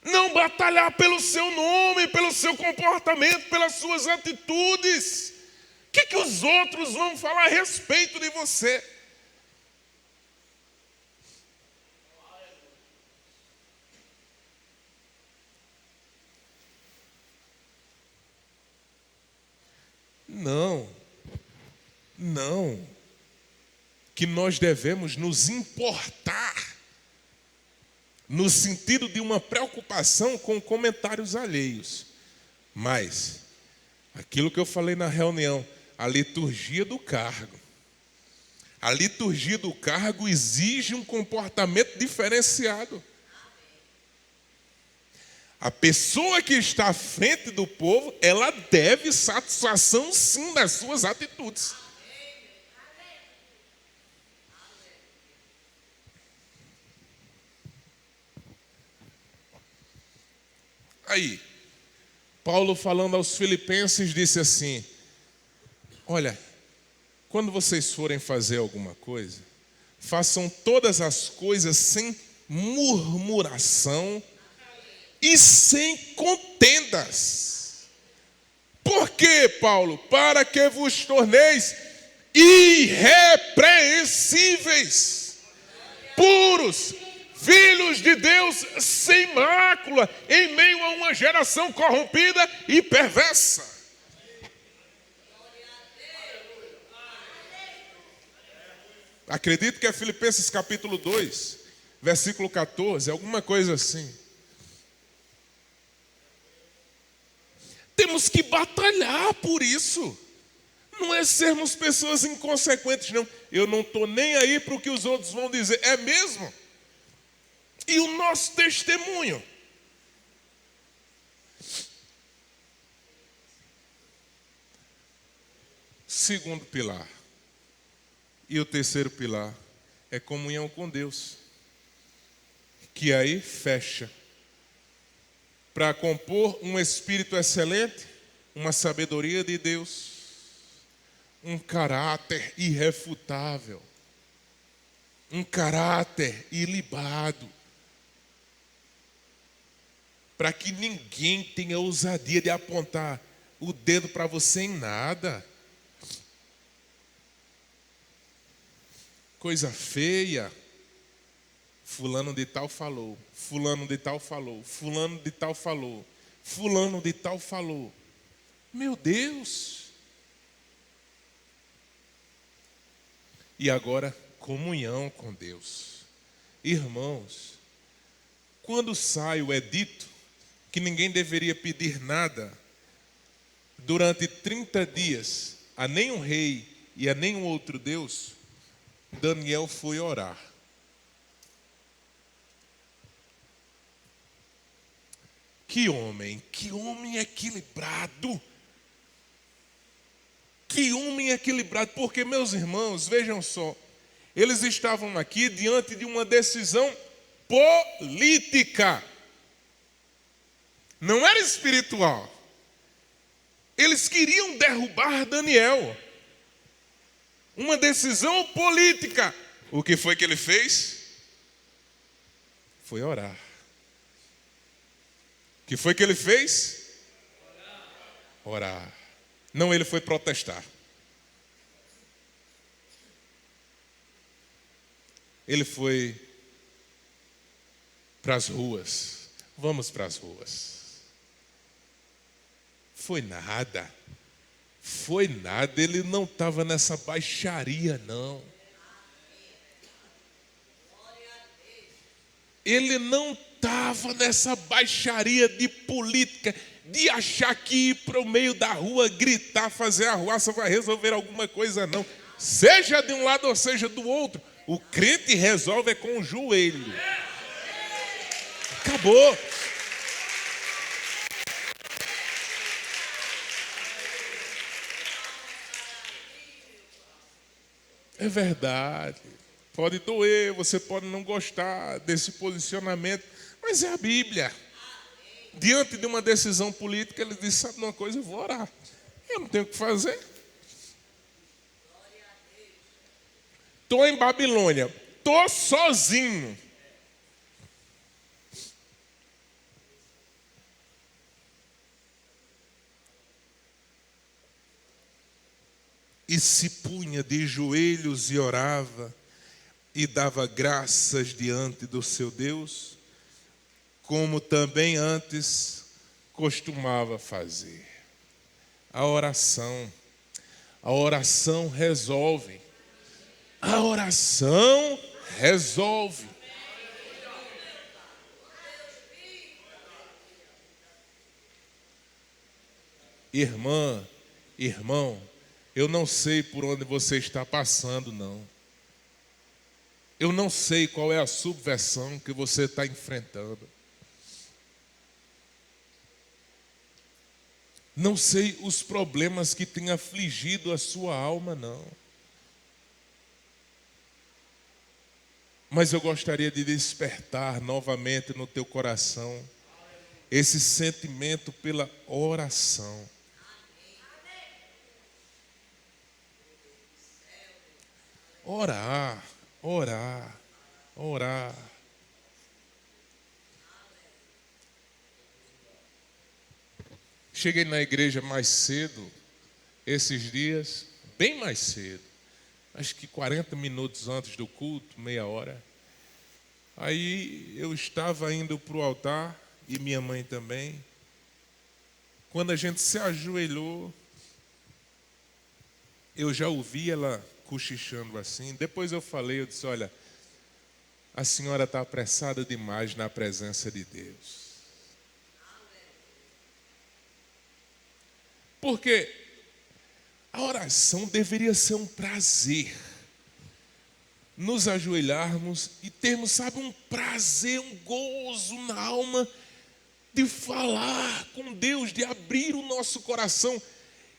não batalhar pelo seu nome, pelo seu comportamento, pelas suas atitudes, o que os outros vão falar a respeito de você? Não. Que nós devemos nos importar no sentido de uma preocupação com comentários alheios. Mas, aquilo que eu falei na reunião, a liturgia do cargo. A liturgia do cargo exige um comportamento diferenciado. A pessoa que está à frente do povo, ela deve satisfação sim das suas atitudes. Aí, Paulo falando aos filipenses disse assim, olha, quando vocês forem fazer alguma coisa, façam todas as coisas sem murmuração e sem contendas. Por quê, Paulo? Para que vos torneis irrepreensíveis, puros, filhos de Deus sem mácula, em meio a uma geração corrompida e perversa. Acredito que é Filipenses capítulo 2, versículo 14, alguma coisa assim. Temos que batalhar por isso. Não é sermos pessoas inconsequentes, não. Eu não estou nem aí para o que os outros vão dizer. É mesmo? E o nosso testemunho? Segundo pilar. E o terceiro pilar é comunhão com Deus. Que aí fecha. Para compor um espírito excelente, uma sabedoria de Deus, um caráter irrefutável, um caráter ilibado, para que ninguém tenha ousadia de apontar o dedo para você em nada. Coisa feia. Fulano de tal falou, fulano de tal falou, fulano de tal falou, fulano de tal falou. Meu Deus! E agora, comunhão com Deus. Irmãos, quando sai o edito que ninguém deveria pedir nada durante 30 dias a nenhum rei e a nenhum outro Deus, Daniel foi orar. Que homem equilibrado. Que homem equilibrado, porque meus irmãos, vejam só, eles estavam aqui diante de uma decisão política. Não era espiritual. Eles queriam derrubar Daniel. Uma decisão política. O que foi que ele fez? Foi orar. O que foi que ele fez? Orar. Não, ele foi protestar. Ele foi para as ruas. Vamos para as ruas. Foi nada. Foi nada. Ele não estava nessa baixaria, não. Ele não estava nessa baixaria de política, de achar que ir para o meio da rua, gritar, fazer arruaça vai resolver alguma coisa, não. Seja de um lado ou seja do outro, o crente resolve com o joelho. Acabou. É verdade. Pode doer, você pode não gostar desse posicionamento, mas é a Bíblia. Diante de uma decisão política, ele disse, sabe uma coisa, eu vou orar. Eu não tenho o que fazer. Estou em Babilônia, estou sozinho. E se punha de joelhos e orava, e dava graças diante do seu Deus, como também antes costumava fazer. A oração resolve. A oração resolve. Irmã, irmão, eu não sei por onde você está passando, não. Eu não sei qual é a subversão que você está enfrentando. Não sei os problemas que têm afligido a sua alma, não. Mas eu gostaria de despertar novamente no teu coração esse sentimento pela oração. Orar, orar, orar. Cheguei na igreja mais cedo, esses dias, bem mais cedo. Acho que 40 minutos antes do culto, meia hora. Aí eu estava indo para o altar, e minha mãe também. Quando a gente se ajoelhou, eu já ouvi ela cochichando assim. Depois eu disse, olha, a senhora está apressada demais na presença de Deus. Porque A oração deveria ser um prazer. Nos ajoelharmos e termos, sabe, um prazer, um gozo na alma de falar com Deus, de abrir o nosso coração.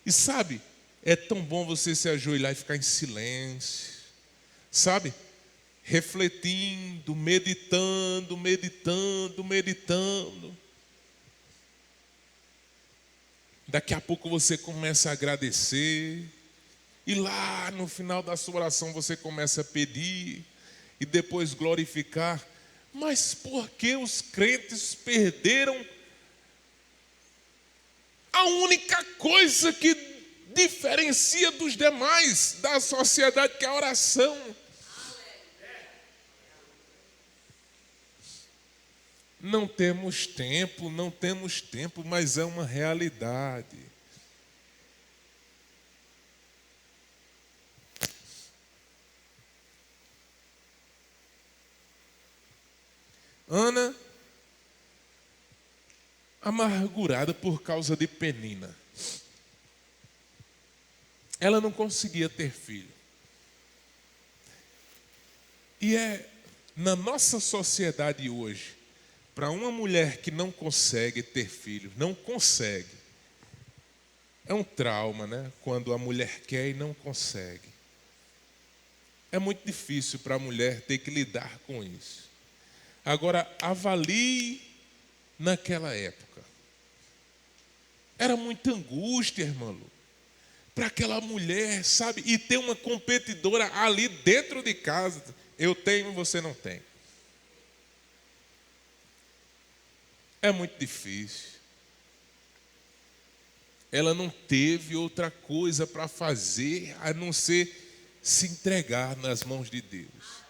E sabe, é tão bom você se ajoelhar e ficar em silêncio, sabe? Refletindo, meditando. Daqui a pouco você começa a agradecer. E lá no final da sua oração você começa a pedir e depois glorificar. Mas por que os crentes perderam a única coisa que diferencia dos demais da sociedade, que é a oração? Não temos tempo, mas é uma realidade. Ana, amargurada por causa de Penina. Ela não conseguia ter filho. E na nossa sociedade hoje, para uma mulher que não consegue ter filho, é um trauma, né? Quando a mulher quer e não consegue. É muito difícil para a mulher ter que lidar com isso. Agora, avalie naquela época. Era muita angústia, irmão, para aquela mulher, sabe? E ter uma competidora ali dentro de casa. Eu tenho, você não tem. É muito difícil. Ela não teve outra coisa para fazer a não ser se entregar nas mãos de Deus.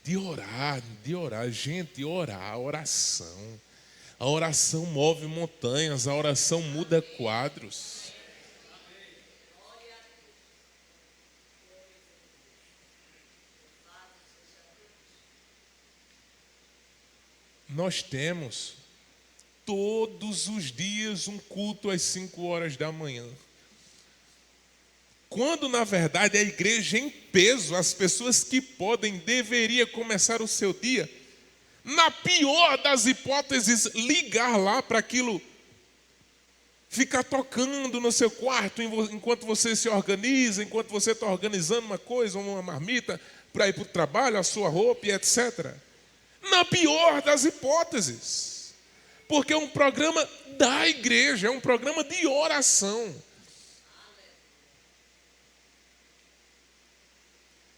De orar, gente, orar, oração. A oração move montanhas, a oração muda quadros. Nós temos todos os dias um culto às 5 horas da manhã. Quando, na verdade, a igreja em peso, as pessoas que podem, deveria começar o seu dia, na pior das hipóteses, ligar lá para aquilo, ficar tocando no seu quarto, enquanto você se organiza, enquanto você está organizando uma coisa, uma marmita, para ir para o trabalho, a sua roupa e etc. Na pior das hipóteses, porque é um programa da igreja, é um programa de oração.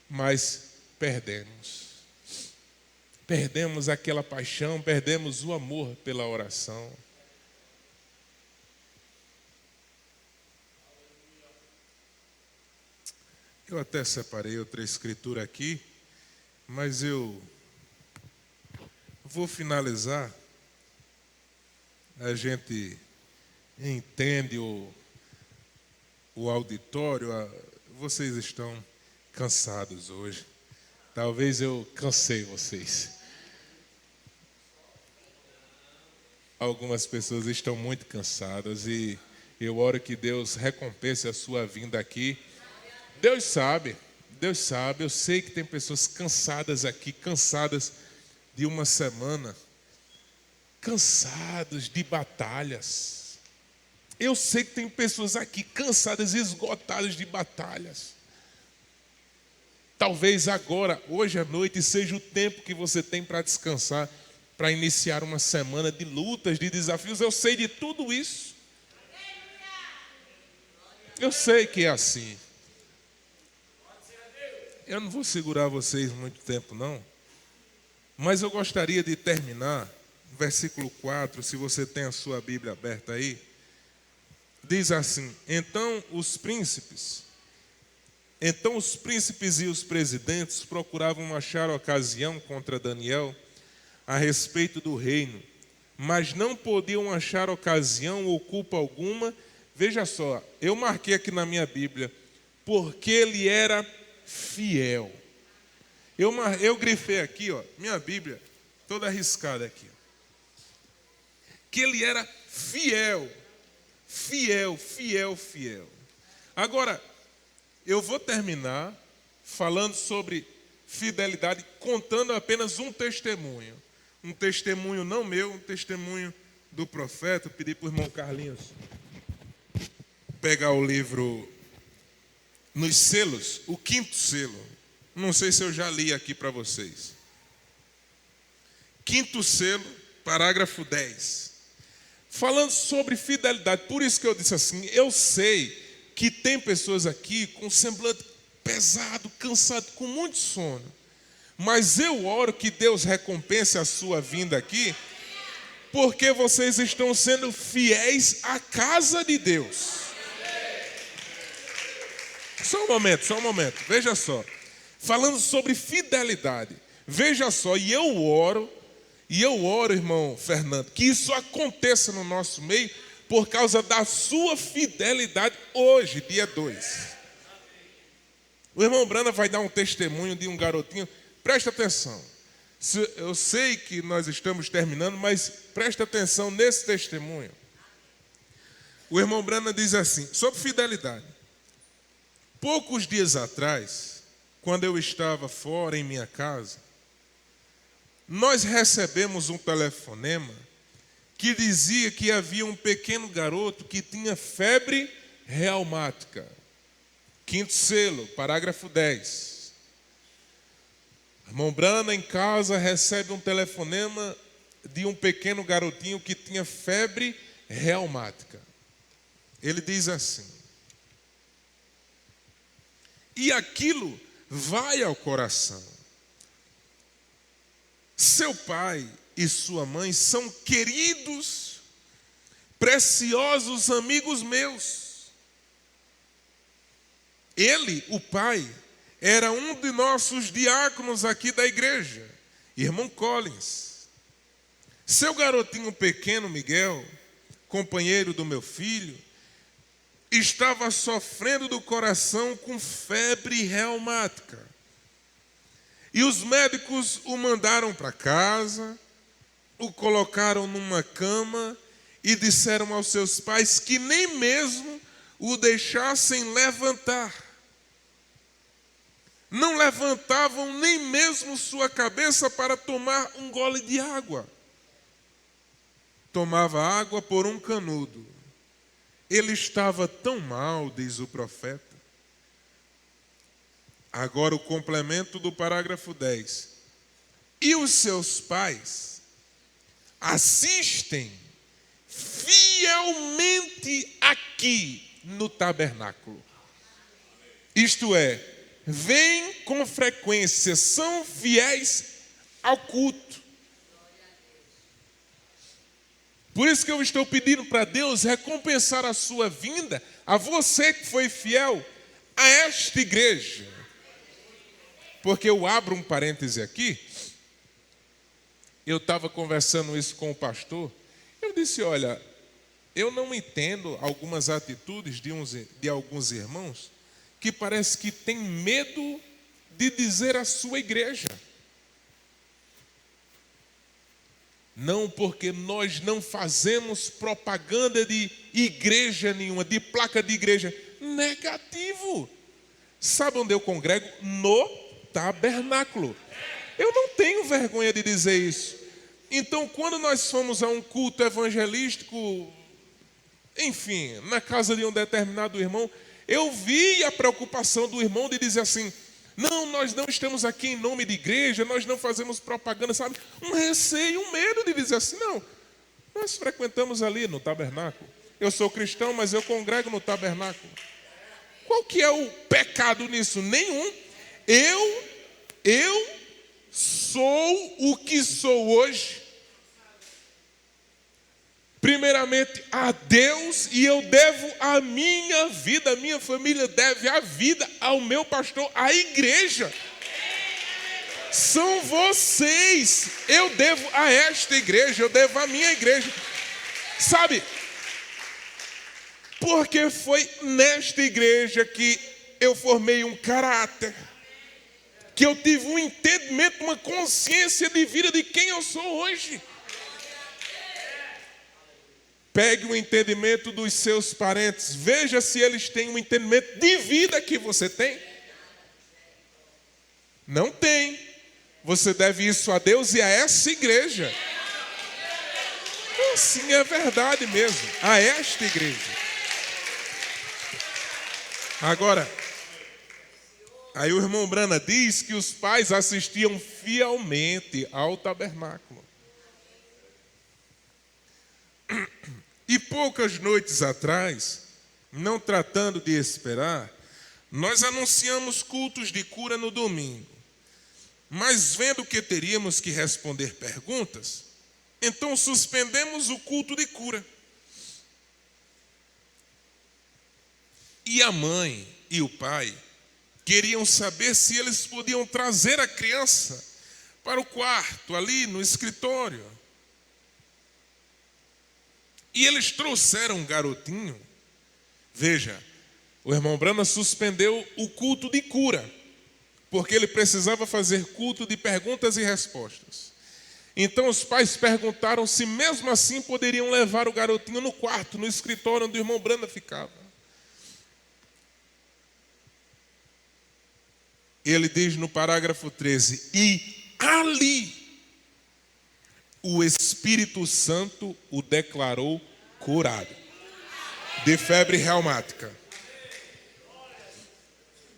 Mas perdemos aquela paixão, perdemos o amor pela oração. Eu até separei outra escritura aqui, mas eu vou finalizar. A gente entende o auditório, vocês estão cansados hoje. Talvez eu cansei vocês. Algumas pessoas estão muito cansadas e eu oro que Deus recompense a sua vinda aqui. Deus sabe, eu sei que tem pessoas cansadas aqui, cansadas de uma semana, cansados de batalhas. Eu sei que tem pessoas aqui cansadas, esgotadas de batalhas. Talvez agora, hoje à noite, seja o tempo que você tem para descansar, para iniciar uma semana de lutas, de desafios. Eu sei de tudo isso. Eu sei que é assim. Eu não vou segurar vocês muito tempo, não. Mas eu gostaria de terminar, versículo 4, se você tem a sua Bíblia aberta aí. Diz assim: Então os príncipes e os presidentes procuravam achar ocasião contra Daniel a respeito do reino, mas não podiam achar ocasião ou culpa alguma. Veja só, eu marquei aqui na minha Bíblia, porque ele era fiel. Eu grifei aqui, ó, minha Bíblia, toda arriscada aqui. que ele era fiel. Fiel, fiel, fiel. Agora, eu vou terminar falando sobre fidelidade, contando apenas um testemunho. Um testemunho não meu, um testemunho do profeta. Eu pedi para o irmão Carlinhos pegar o livro Nos Selos, o 5º selo. Não sei se eu já li aqui para vocês. 5º selo, parágrafo 10. Falando sobre fidelidade. Por isso que eu disse assim, eu sei que tem pessoas aqui com semblante pesado, cansado, com muito sono. Mas eu oro que Deus recompense a sua vinda aqui, porque vocês estão sendo fiéis à casa de Deus. Só um momento, veja só. Falando sobre fidelidade, veja só, e eu oro, irmão Fernando, que isso aconteça no nosso meio, por causa da sua fidelidade hoje, dia 2. O irmão Brana vai dar um testemunho de um garotinho, presta atenção. Eu sei que nós estamos terminando, mas presta atenção nesse testemunho. O irmão Brana diz assim, sobre fidelidade. Poucos dias atrás, quando eu estava fora em minha casa, nós recebemos um telefonema que dizia que havia um pequeno garoto que tinha febre reumática. 5º selo, parágrafo 10. Irmão Brana em casa recebe um telefonema de um pequeno garotinho que tinha febre reumática. Ele diz assim: e aquilo vai ao coração. Seu pai e sua mãe são queridos, preciosos amigos meus. Ele, o pai, era um de nossos diáconos aqui da igreja, irmão Collins. Seu garotinho pequeno, Miguel, companheiro do meu filho, estava sofrendo do coração com febre reumática. E os médicos o mandaram para casa, o colocaram numa cama e disseram aos seus pais que nem mesmo o deixassem levantar. Não levantavam nem mesmo sua cabeça para tomar um gole de água. Tomava água por um canudo. Ele estava tão mal, diz o profeta. Agora o complemento do parágrafo 10. E os seus pais assistem fielmente aqui no tabernáculo. Isto é, vêm com frequência, são fiéis ao culto. Por isso que eu estou pedindo para Deus recompensar a sua vinda, a você que foi fiel a esta igreja. Porque eu abro um parêntese aqui, eu estava conversando isso com o pastor, eu disse, olha, eu não entendo algumas atitudes de alguns irmãos que parece que tem medo de dizer a sua igreja. Não, porque nós não fazemos propaganda de igreja nenhuma, de placa de igreja. Negativo. Sabe onde eu congrego? No tabernáculo. Eu não tenho vergonha de dizer isso. Então, quando nós fomos a um culto evangelístico, enfim, na casa de um determinado irmão, eu vi a preocupação do irmão de dizer assim, não, nós não estamos aqui em nome de igreja, nós não fazemos propaganda, sabe? Um receio, um medo de dizer assim, não, nós frequentamos ali no tabernáculo. Eu sou cristão, mas eu congrego no tabernáculo. Qual que é o pecado nisso? Nenhum. Eu sou o que sou hoje. Primeiramente a Deus, e eu devo a minha vida, a minha família deve a vida ao meu pastor, à igreja. São vocês, eu devo a esta igreja, eu devo à minha igreja. Sabe, porque foi nesta igreja que eu formei um caráter, que eu tive um entendimento, uma consciência de vida de quem eu sou hoje. Pegue o entendimento dos seus parentes. Veja se eles têm um entendimento de vida que você tem. Não tem. Você deve isso a Deus e a essa igreja. Sim, é verdade mesmo. A esta igreja. Agora, aí o irmão Brana diz que os pais assistiam fielmente ao tabernáculo. E poucas noites atrás, não tratando de esperar, nós anunciamos cultos de cura no domingo. Mas vendo que teríamos que responder perguntas, então suspendemos o culto de cura. E a mãe e o pai queriam saber se eles podiam trazer a criança para o quarto, ali no escritório. E eles trouxeram um garotinho. Veja, o irmão Brana suspendeu o culto de cura, porque ele precisava fazer culto de perguntas e respostas. Então os pais perguntaram se mesmo assim poderiam levar o garotinho no quarto, no escritório onde o irmão Brana ficava. Ele diz no parágrafo 13, e ali o Espírito Santo o declarou curado de febre reumática.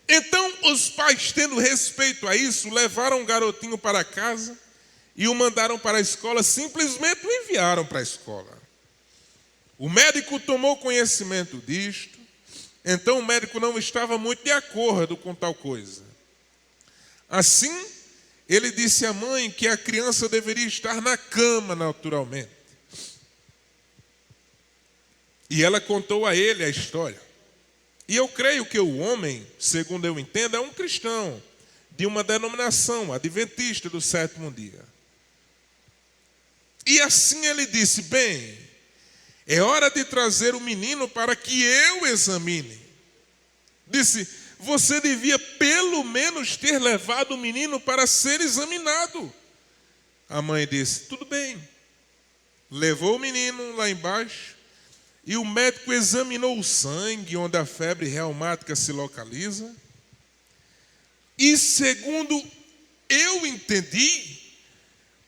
Então os pais, tendo respeito a isso, levaram o garotinho para casa e o mandaram para a escola, simplesmente o enviaram para a escola. O médico tomou conhecimento disto, então o médico não estava muito de acordo com tal coisa. Assim, ele disse à mãe que a criança deveria estar na cama naturalmente. E ela contou a ele a história. E eu creio que o homem, segundo eu entendo, é um cristão de uma denominação adventista do sétimo dia. E assim ele disse, bem, é hora de trazer o menino para que eu examine. Disse, você devia pelo menos ter levado o menino para ser examinado. A mãe disse, tudo bem. Levou o menino lá embaixo e o médico examinou o sangue, onde a febre reumática se localiza. E segundo eu entendi,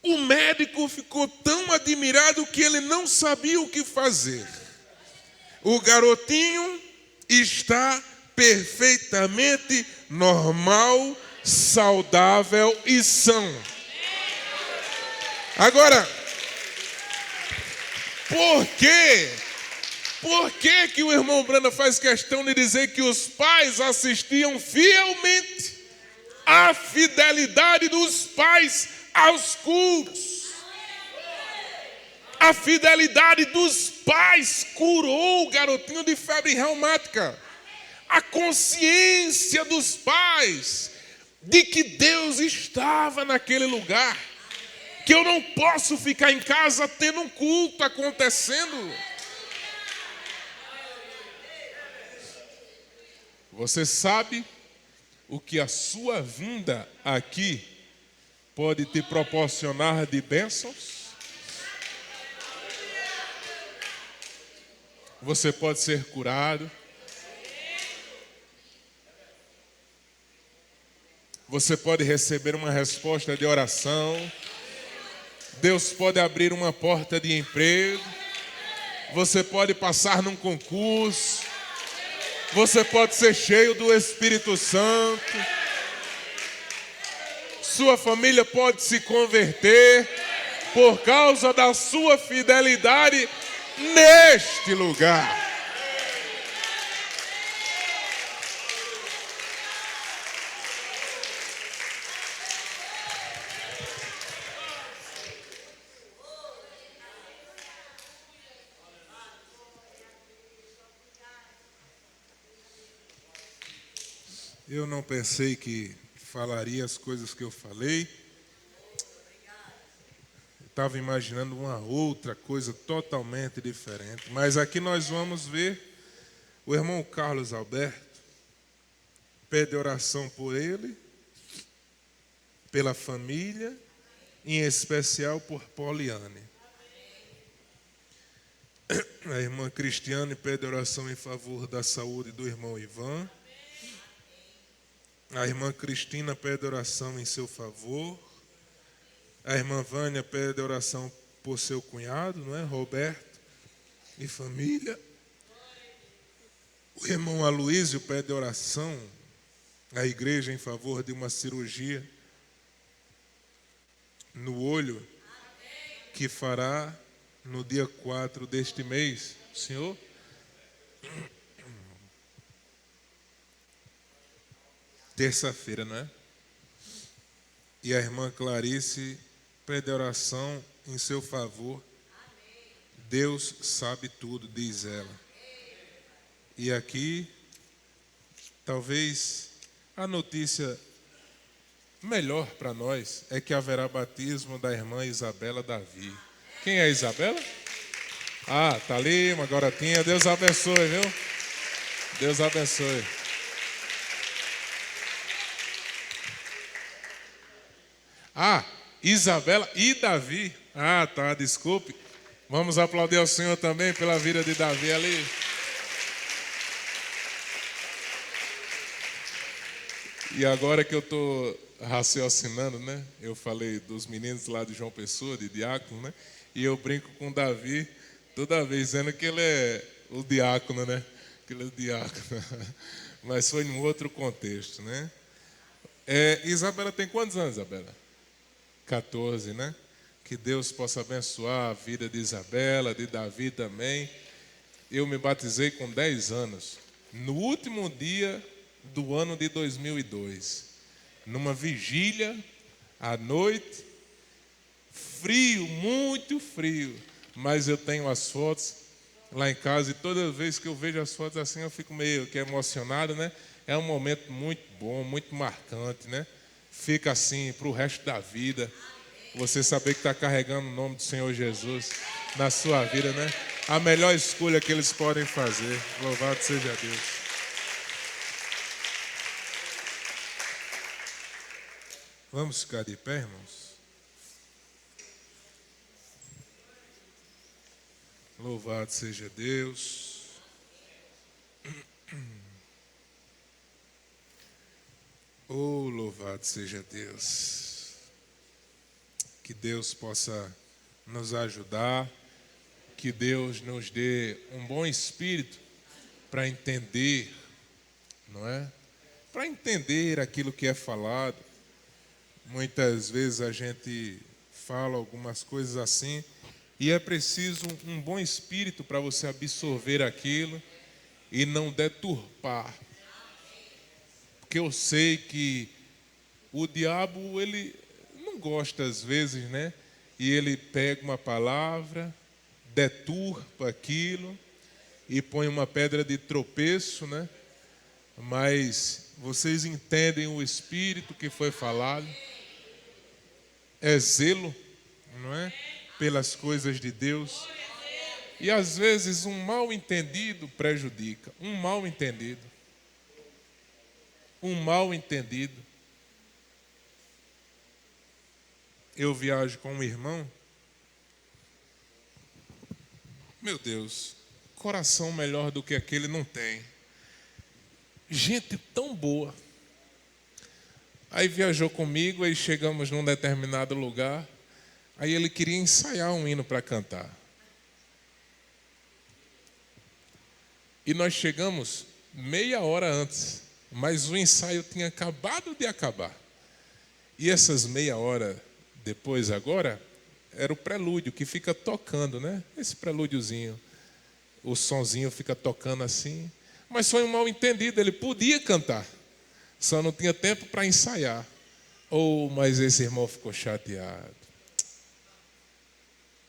o médico ficou tão admirado que ele não sabia o que fazer. O garotinho está perfeitamente normal, saudável e são. Agora, por quê? Por que o irmão Brana faz questão de dizer que os pais assistiam fielmente à fidelidade dos pais aos cultos? A fidelidade dos pais curou o garotinho de febre reumática. A consciência dos pais de que Deus estava naquele lugar. Que eu não posso ficar em casa tendo um culto acontecendo. Você sabe o que a sua vinda aqui pode te proporcionar de bênçãos? Você pode ser curado. Você pode receber uma resposta de oração. Deus pode abrir uma porta de emprego. Você pode passar num concurso. Você pode ser cheio do Espírito Santo. Sua família pode se converter por causa da sua fidelidade neste lugar. Eu não pensei que falaria as coisas que eu falei. Estava imaginando uma outra coisa totalmente diferente. Mas aqui nós vamos ver o irmão Carlos Alberto. Pede oração por ele, pela família, em especial por Poliane. A irmã Cristiane pede oração em favor da saúde do irmão Ivan. A irmã Cristina pede oração em seu favor. A irmã Vânia pede oração por seu cunhado, não é? Roberto e família. O irmão Aloísio pede oração à igreja em favor de uma cirurgia no olho que fará no dia 4 deste mês. Senhor? Terça-feira, não é? E a irmã Clarice pede oração em seu favor. Deus sabe tudo, diz ela. E aqui, talvez a notícia melhor para nós é que haverá batismo da irmã Isabela Davi. Quem é Isabela? Ah, tá ali, uma garotinha. Deus abençoe, viu? Deus abençoe. Ah, Isabela e Davi. Ah, tá, desculpe. Vamos aplaudir ao Senhor também pela vida de Davi ali. E agora que eu estou raciocinando, né? Eu falei dos meninos lá de João Pessoa, de diácono, né? E eu brinco com Davi toda vez, dizendo que ele é o diácono, né? Que ele é o diácono. Mas foi em outro contexto, né? Isabela tem quantos anos, Isabela? 14, né? Que Deus possa abençoar a vida de Isabela, de Davi também. Eu me batizei com 10 anos. No último dia do ano de 2002, numa vigília à noite, frio, muito frio, mas eu tenho as fotos lá em casa e toda vez que eu vejo as fotos assim eu fico meio que emocionado, né? É um momento muito bom, muito marcante, né? Fica assim para o resto da vida, você saber que está carregando o nome do Senhor Jesus na sua vida, né? A melhor escolha que eles podem fazer. Louvado seja Deus. Vamos ficar de pé, irmãos? Louvado seja Deus. Oh, louvado seja Deus. Que Deus possa nos ajudar, que Deus nos dê um bom espírito para entender, não é? Para entender aquilo que é falado. Muitas vezes a gente fala algumas coisas assim e é preciso um bom espírito para você absorver aquilo e não deturpar. Porque eu sei que o diabo, ele não gosta às vezes, né? E ele pega uma palavra, deturpa aquilo e põe uma pedra de tropeço, né? Mas vocês entendem o espírito que foi falado? É zelo, não é? Pelas coisas de Deus. E às vezes um mal entendido prejudica. Um mal entendido. Um mal entendido. Eu viajo com um irmão. Meu Deus, coração melhor do que aquele não tem. Gente tão boa. Aí viajou comigo, aí chegamos num determinado lugar. Aí ele queria ensaiar um hino para cantar. E nós chegamos meia hora antes, mas o ensaio tinha acabado de acabar. E essas meia hora depois agora, era o prelúdio que fica tocando, né? Esse prelúdiozinho. O sonzinho fica tocando assim. Mas foi um mal entendido, ele podia cantar. Só não tinha tempo para ensaiar. Mas esse irmão ficou chateado.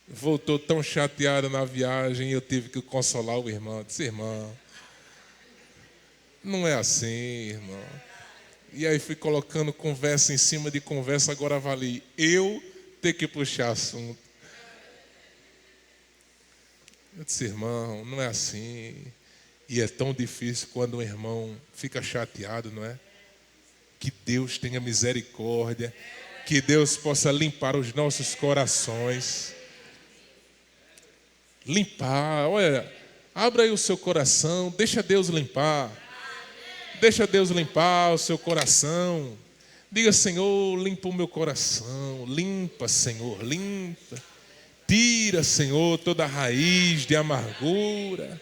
Voltou tão chateado na viagem e eu tive que consolar o irmão. Disse, irmão, não é assim, irmão. E aí fui colocando conversa em cima de conversa, agora vale eu ter que puxar assunto. Eu disse, irmão, não é assim. E é tão difícil quando um irmão fica chateado, não é? Que Deus tenha misericórdia, que Deus possa limpar os nossos corações. limpar. Olha, abra aí o seu coração, deixa Deus limpar. Deixa Deus limpar o seu coração. Diga: Senhor, limpa o meu coração. Limpa, Senhor, limpa. Tira, Senhor, toda raiz de amargura.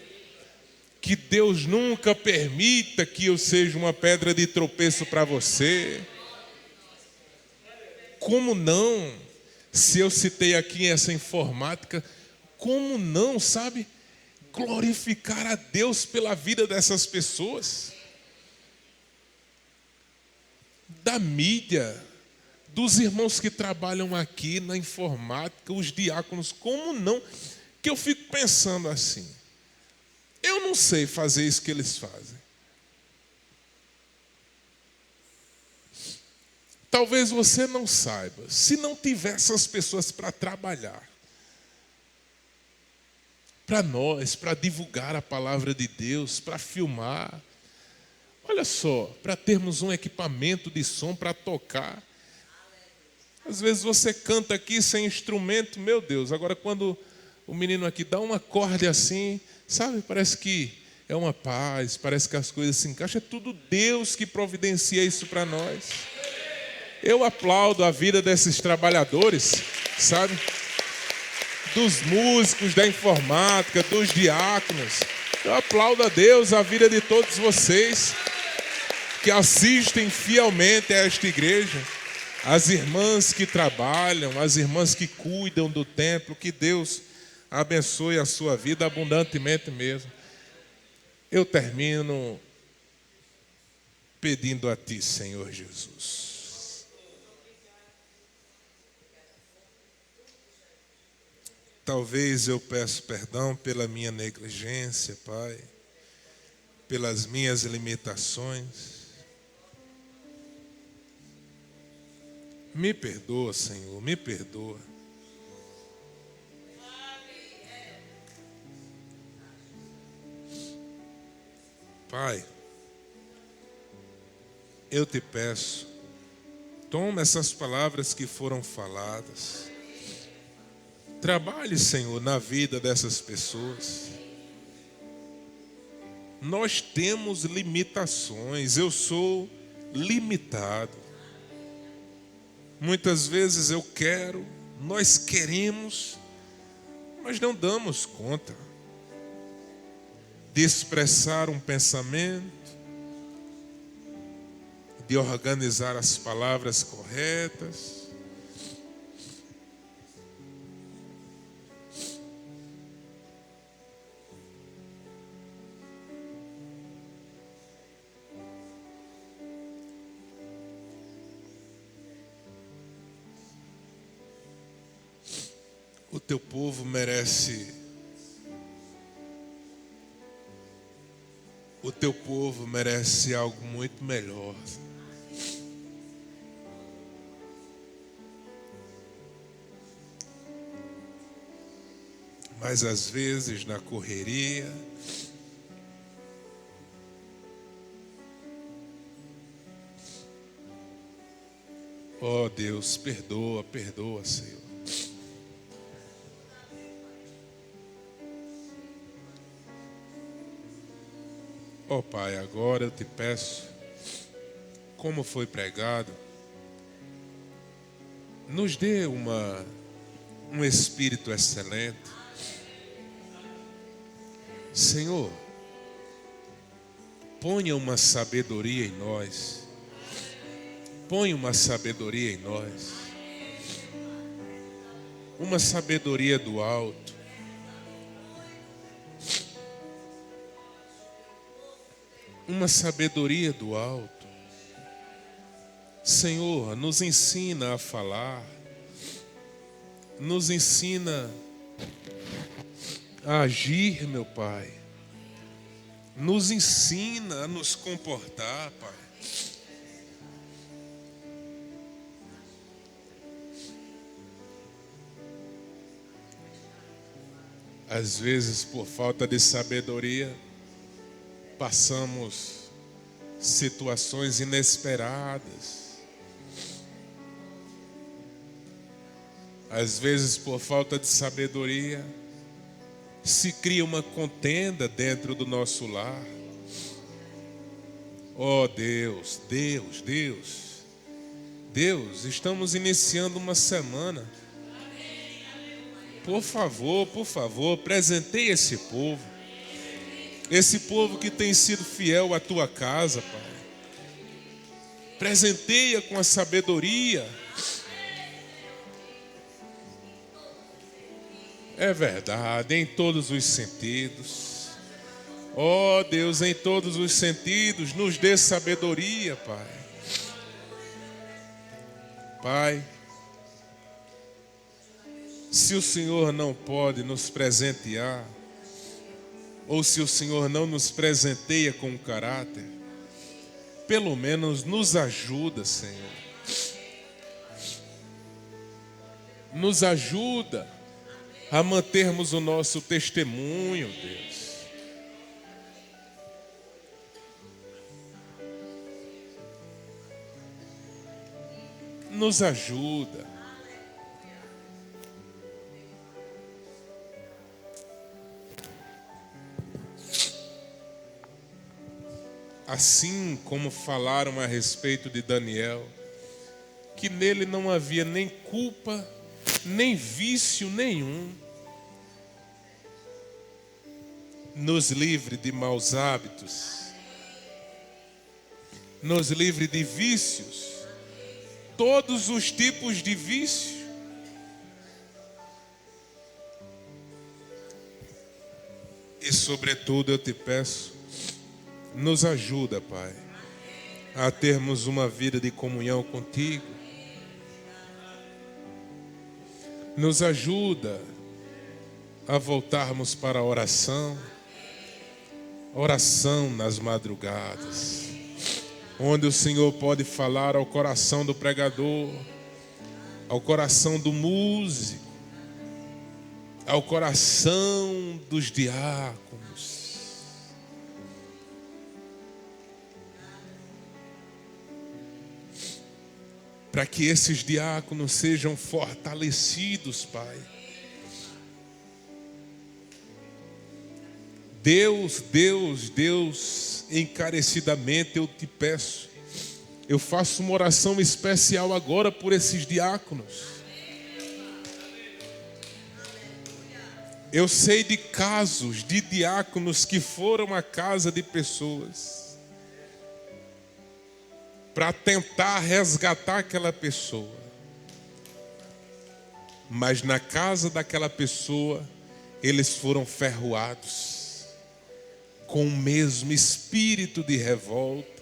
Que Deus nunca permita que eu seja uma pedra de tropeço para você. Como não? Se eu citei aqui essa informática, como não, sabe? Glorificar a Deus pela vida dessas pessoas. Da mídia, dos irmãos que trabalham aqui na informática, os diáconos, como não? Que eu fico pensando assim, eu não sei fazer isso que eles fazem. Talvez você não saiba, se não tiver essas pessoas para trabalhar, para nós, para divulgar a palavra de Deus, para filmar, olha só, para termos um equipamento de som para tocar. Às vezes você canta aqui sem instrumento, meu Deus. Agora quando o menino aqui dá um acorde assim, sabe, parece que é uma paz, parece que as coisas se encaixam. É tudo Deus que providencia isso para nós. Eu aplaudo a vida desses trabalhadores, sabe, dos músicos, da informática, dos diáconos. Eu aplaudo a Deus a vida de todos vocês que assistem fielmente a esta igreja, as irmãs que trabalham, as irmãs que cuidam do templo. Que Deus abençoe a sua vida abundantemente mesmo. Eu termino pedindo a Ti, Senhor Jesus. Talvez eu peço perdão pela minha negligência, Pai, pelas minhas limitações. Me perdoa, Senhor, me perdoa. Pai, eu te peço, toma essas palavras que foram faladas. Trabalhe, Senhor, na vida dessas pessoas. Nós temos limitações, eu sou limitado. Muitas vezes eu quero, nós queremos, mas não damos conta de expressar um pensamento, de organizar as palavras corretas. O teu povo merece, o teu povo merece algo muito melhor. Mas às vezes na correria, ó Deus, perdoa, perdoa, Senhor. Ó Pai, agora eu te peço, como foi pregado, nos dê um espírito excelente. Senhor, ponha uma sabedoria em nós. Ponha uma sabedoria em nós. Uma sabedoria do alto. Uma sabedoria do alto. Senhor, nos ensina a falar. Nos ensina a agir, meu Pai. Nos ensina a nos comportar, Pai. Às vezes, por falta de sabedoria, passamos situações inesperadas. Às vezes, por falta de sabedoria, se cria uma contenda dentro do nosso lar. Oh Deus, Deus, Deus, Deus, estamos iniciando uma semana. Por favor, presenteie esse povo que tem sido fiel à tua casa, Pai. Presenteia com a sabedoria. É verdade, em todos os sentidos. Oh Deus, em todos os sentidos, nos dê sabedoria, Pai. Pai, se o Senhor não pode nos presentear, ou se o Senhor não nos presenteia com caráter, pelo menos nos ajuda, Senhor. Nos ajuda a mantermos o nosso testemunho, Deus. Nos ajuda. Assim como falaram a respeito de Daniel, que nele não havia nem culpa, nem vício nenhum. Nos livre de maus hábitos, nos livre de vícios, todos os tipos de vício. E sobretudo eu te peço, nos ajuda, Pai, a termos uma vida de comunhão contigo. Nos ajuda a voltarmos para a oração nas madrugadas, onde o Senhor pode falar ao coração do pregador, ao coração do músico, ao coração dos diáconos. Para que esses diáconos sejam fortalecidos, Pai. Deus, encarecidamente eu te peço, eu faço uma oração especial agora por esses diáconos. Eu sei de casos de diáconos que foram à casa de pessoas para tentar resgatar aquela pessoa. Mas na casa daquela pessoa, eles foram ferroados com o mesmo espírito de revolta.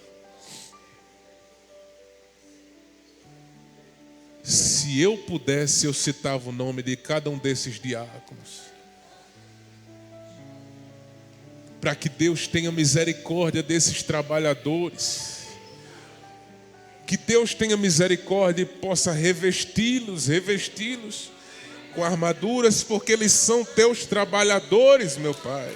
Se eu pudesse, eu citava o nome de cada um desses diáconos, para que Deus tenha misericórdia desses trabalhadores. Que Deus tenha misericórdia e possa revesti-los com armaduras, porque eles são teus trabalhadores, meu Pai.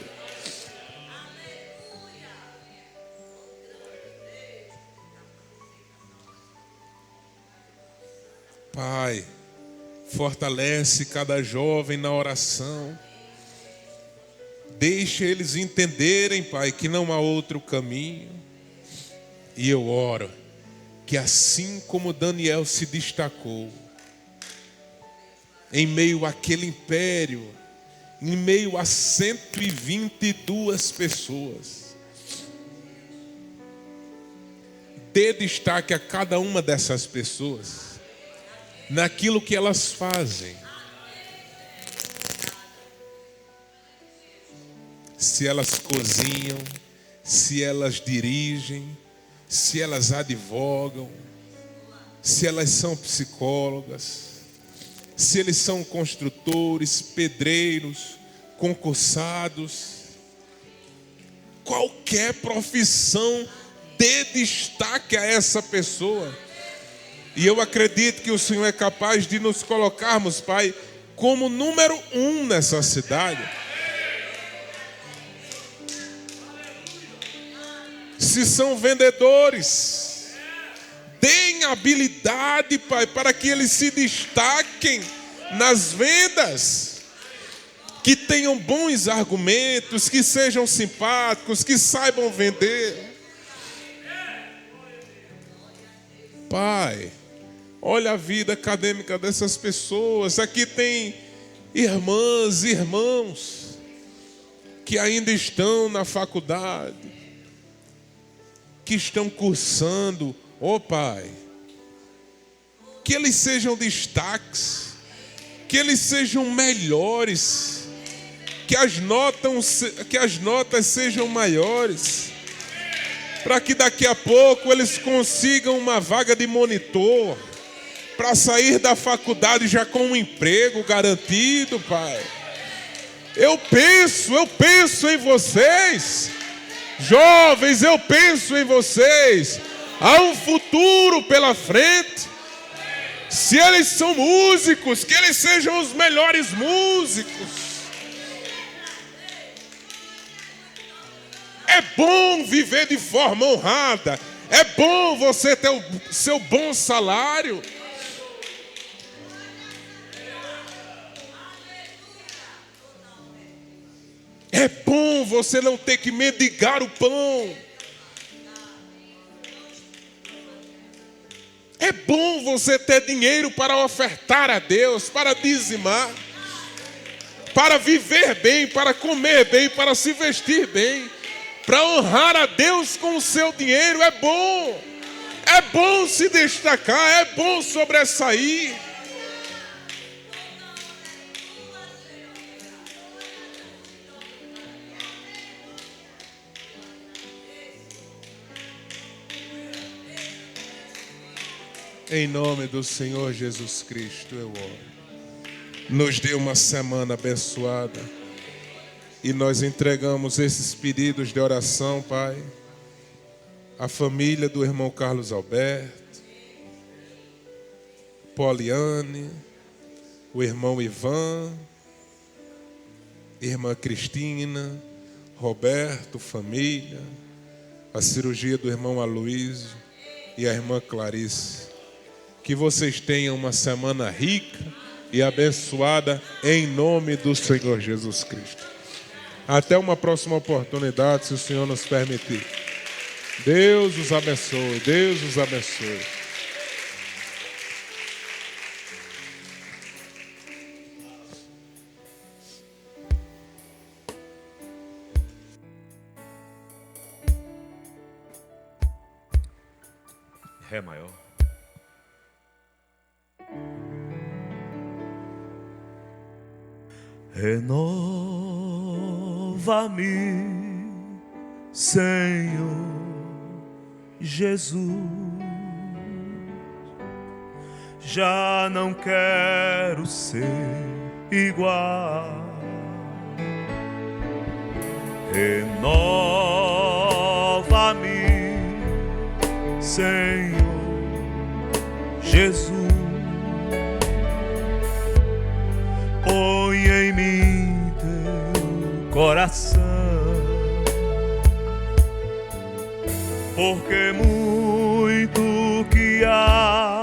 Pai, fortalece cada jovem na oração. Deixa eles entenderem, Pai, que não há outro caminho. E eu oro que assim como Daniel se destacou em meio àquele império, em meio a 122 pessoas, dê destaque a cada uma dessas pessoas naquilo que elas fazem. Se elas cozinham, se elas dirigem, se elas advogam, se elas são psicólogas, se eles são construtores, pedreiros, concursados, qualquer profissão, dê destaque a essa pessoa. E eu acredito que o Senhor é capaz de nos colocarmos, Pai, como número 1 nessa cidade. Se são vendedores, deem habilidade, Pai, para que eles se destaquem nas vendas. que tenham bons argumentos, que sejam simpáticos, que saibam vender. Pai, olha a vida acadêmica dessas pessoas. Aqui tem irmãs e irmãos que ainda estão na faculdade, que estão cursando. Pai, que eles sejam destaques, que eles sejam melhores, que as notas sejam maiores, para que daqui a pouco eles consigam uma vaga de monitor, para sair da faculdade já com um emprego garantido, Pai. Eu penso em vocês, jovens, eu penso em vocês. Há um futuro pela frente. Se eles são músicos, que eles sejam os melhores músicos. É bom viver de forma honrada. É bom você ter o seu bom salário. É bom você não ter que mendigar o pão. É bom você ter dinheiro para ofertar a Deus, para dizimar, para viver bem, para comer bem, para se vestir bem, para honrar a Deus com o seu dinheiro. É bom se destacar, é bom sobressair. Em nome do Senhor Jesus Cristo eu oro. Nos dê uma semana abençoada. E nós entregamos esses pedidos de oração, Pai. A família do irmão Carlos Alberto, Poliane, o irmão Ivan, irmã Cristina, Roberto, família, a cirurgia do irmão Aloísio e a irmã Clarice. Que vocês tenham uma semana rica e abençoada em nome do Senhor Jesus Cristo. Até uma próxima oportunidade, se o Senhor nos permitir. Deus os abençoe, Deus os abençoe. Ré maior. Renova-me, Senhor Jesus. Já não quero ser igual. Renova-me, Senhor Jesus. Põe em mim teu coração, porque muito que há